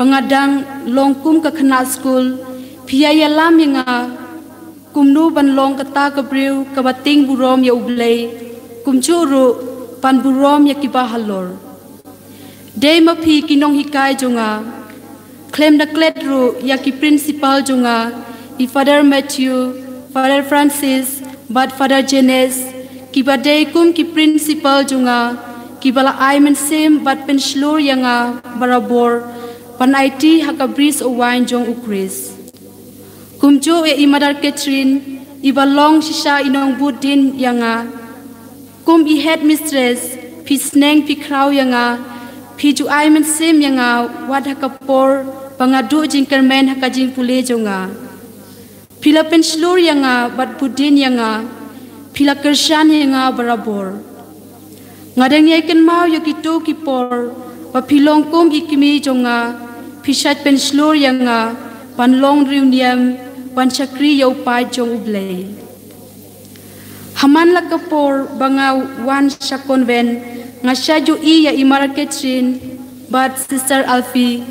pangadang longkum ka khana school phia ya lam yanga kumnu ban long kata ka briu ka bating burom ya ublei kumchuru pan burom ya kiba halor dei ma phi kinong hikai jonga claim the kledru ya ki principal jonga I Father Matthew Father Francis but Father Jenes kiba dei kum ki principal jonga kibala I men sim bat pen shlur yanga barabor pan IT hakabris o wine jong ukris kumjo e imadar Catherine ibalong shisha inong budin yanga kum I head mistress pi sneng pi kraw yanga pi ju I men sim yanga wad hakapor pangadu jingkermen hakajing pule jonga pila pen shlur yanga bat budin yanga pila kershan yanga barabor ngadang yai kan mau ya kitu kipor pa pilong kum ikimi jonga pishat pen slur yanga pan long riuniam pan chakri yau pai jong ublei haman lakapor banga wan shakonven ngasaju I ya imara Catherine but sister Alfi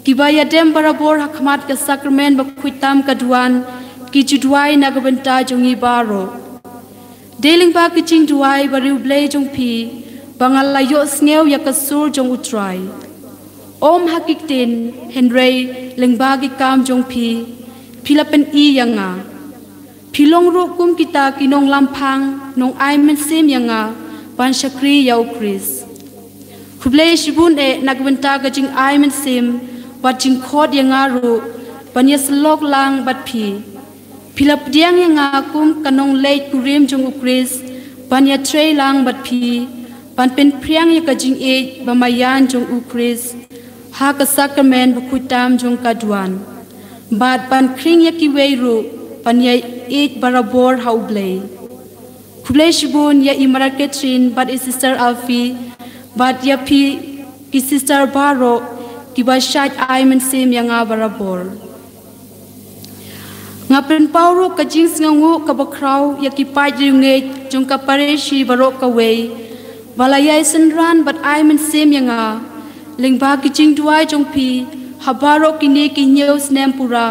kibaya dem barabor hakmat ka sacrament bakhuitam kaduan ki judwai nagabenta jongi baro deling ba kiching duai bariu blei jong pi bangal layo sneu ya kasur jong utrai om hakiktin henrei lengbagi kam jong pi pilapen I yanga pilong ru kum kita kinong lampang nong I men sim yanga pan shakri yau kris kublei shibun e nagbenta ga jing I men sim bat jing khod yanga ru pan yaslok lang bat pi pilap diang yanga kum kanong late kurim jong ukris pan ya trei lang bat pi pan pen priang ya kajing e bamayan jong ukris ha ka sacrament bukutam jong kaduan bat pan kring ya kiweiru pan ya e barabor haublei kublei shibun ya imara Catherine but sister Alfi but ya pi ki sister Baro ki ba shat I men sim yanga barabor ngapen pauro kajing sngangu ka bakraw ya ki pai jingge jong ka pareshi barok ka wei Balayai senran bat I men sim yanga lingba kijing duai jong pi habaro kini ki nyeu snem pura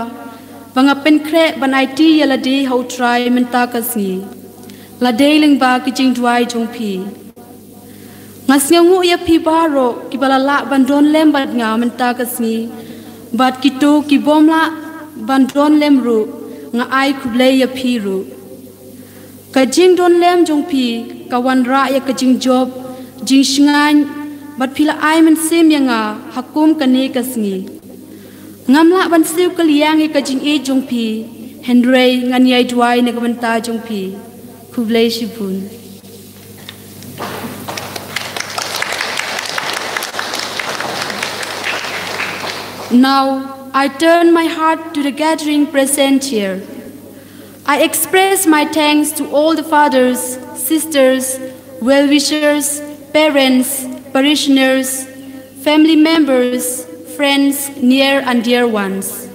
banga pen kre ban IT yalade how try menta kasni lade lingba kijing duai jong pi ngasngu ya pi baro ki balala bandon lem bat nga menta kasni bat kitu ki bomla bandon lem ru nga ai kublei ya pi ru kajing don lem jong pi kawan ra ya kajing job jing shingan bat pila ai men sim yanga hakum kane kasngi ngamla ban siu kaliang e kajing e jongpi Henry nganyai dwai nagamanta jongpi kublai shipun. Now I turn my heart to the gathering present here. I express my thanks to all the fathers, sisters, well-wishers, parents, parishioners, family members, friends, near and dear ones.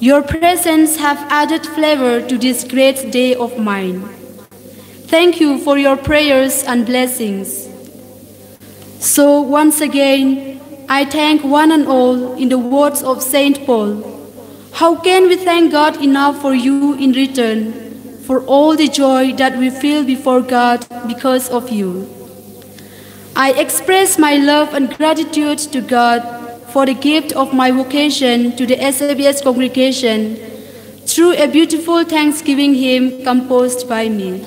Your presence have added flavor to this great day of mine. Thank you for your prayers and blessings. So once again, I thank one and all in the words of Saint Paul. How can we thank God enough for you in return, for all the joy that we feel before God because of you? I express my love and gratitude to God for the gift of my vocation to the SABS congregation through a beautiful Thanksgiving hymn composed by me.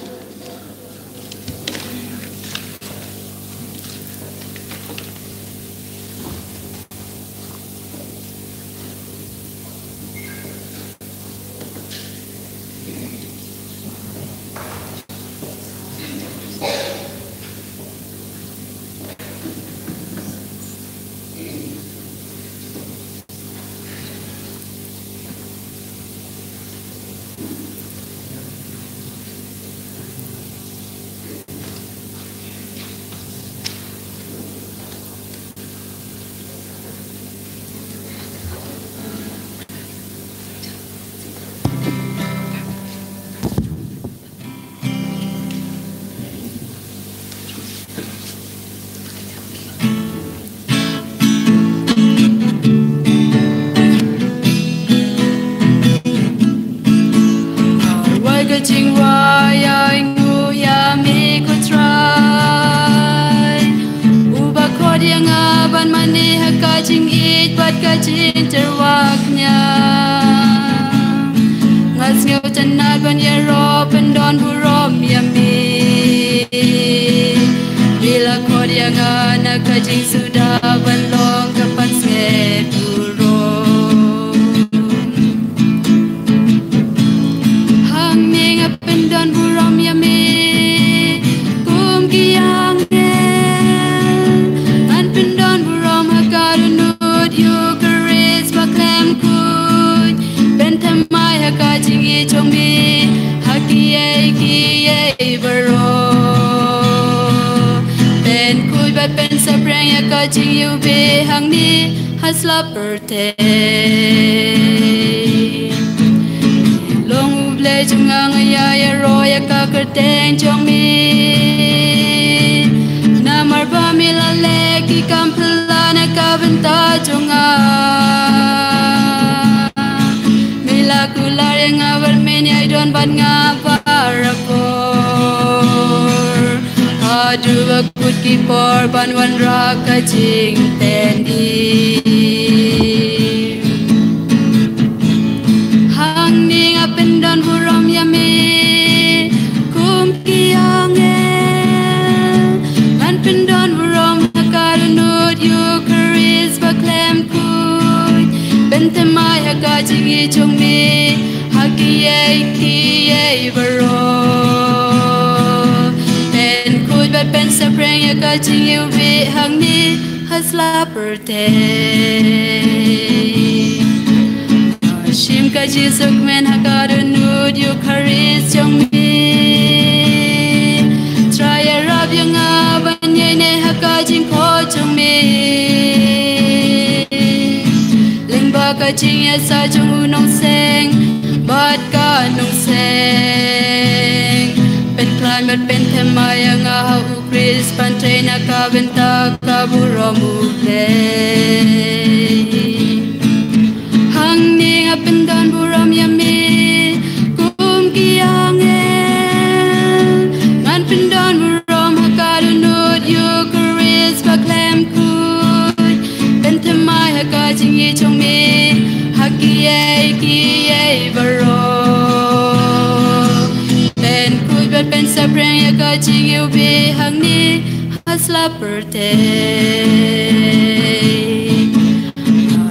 hasla birthday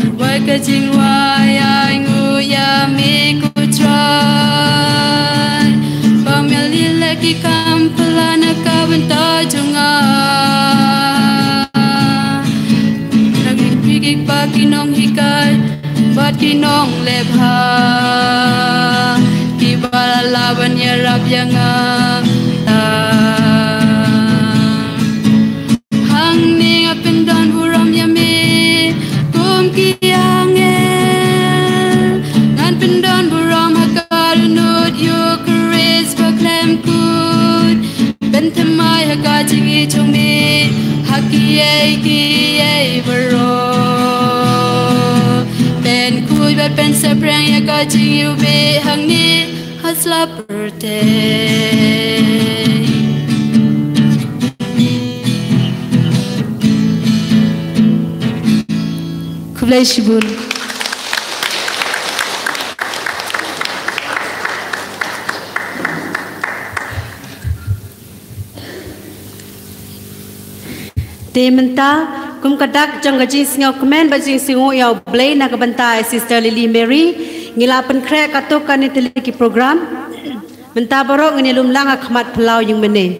Arwai ka jingwai ai ngu ya mi ku try Pamili lagi kampala ka benta junga Naging pigig pa kinong hikay Bat kinong lebha Kibala laban ya rab yang Hang ni apindan buram yami Kum kiangel Ngan pindan buram hakarunut Yukaris baklem kut Bentemai hakajingi chungmi Hakiyay kiyay baro Ben kuy ben seprang yakajing yubi Hang ni hasla birthday Kublai Shibul Dementa kum kadak jang gajing singaw kemen bajing singaw yaw blay na kabantai Sister LilyMary ngilapan krek katokan ni teliki program menta borok nginilum lang akmat pelau yung mene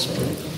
Spirit.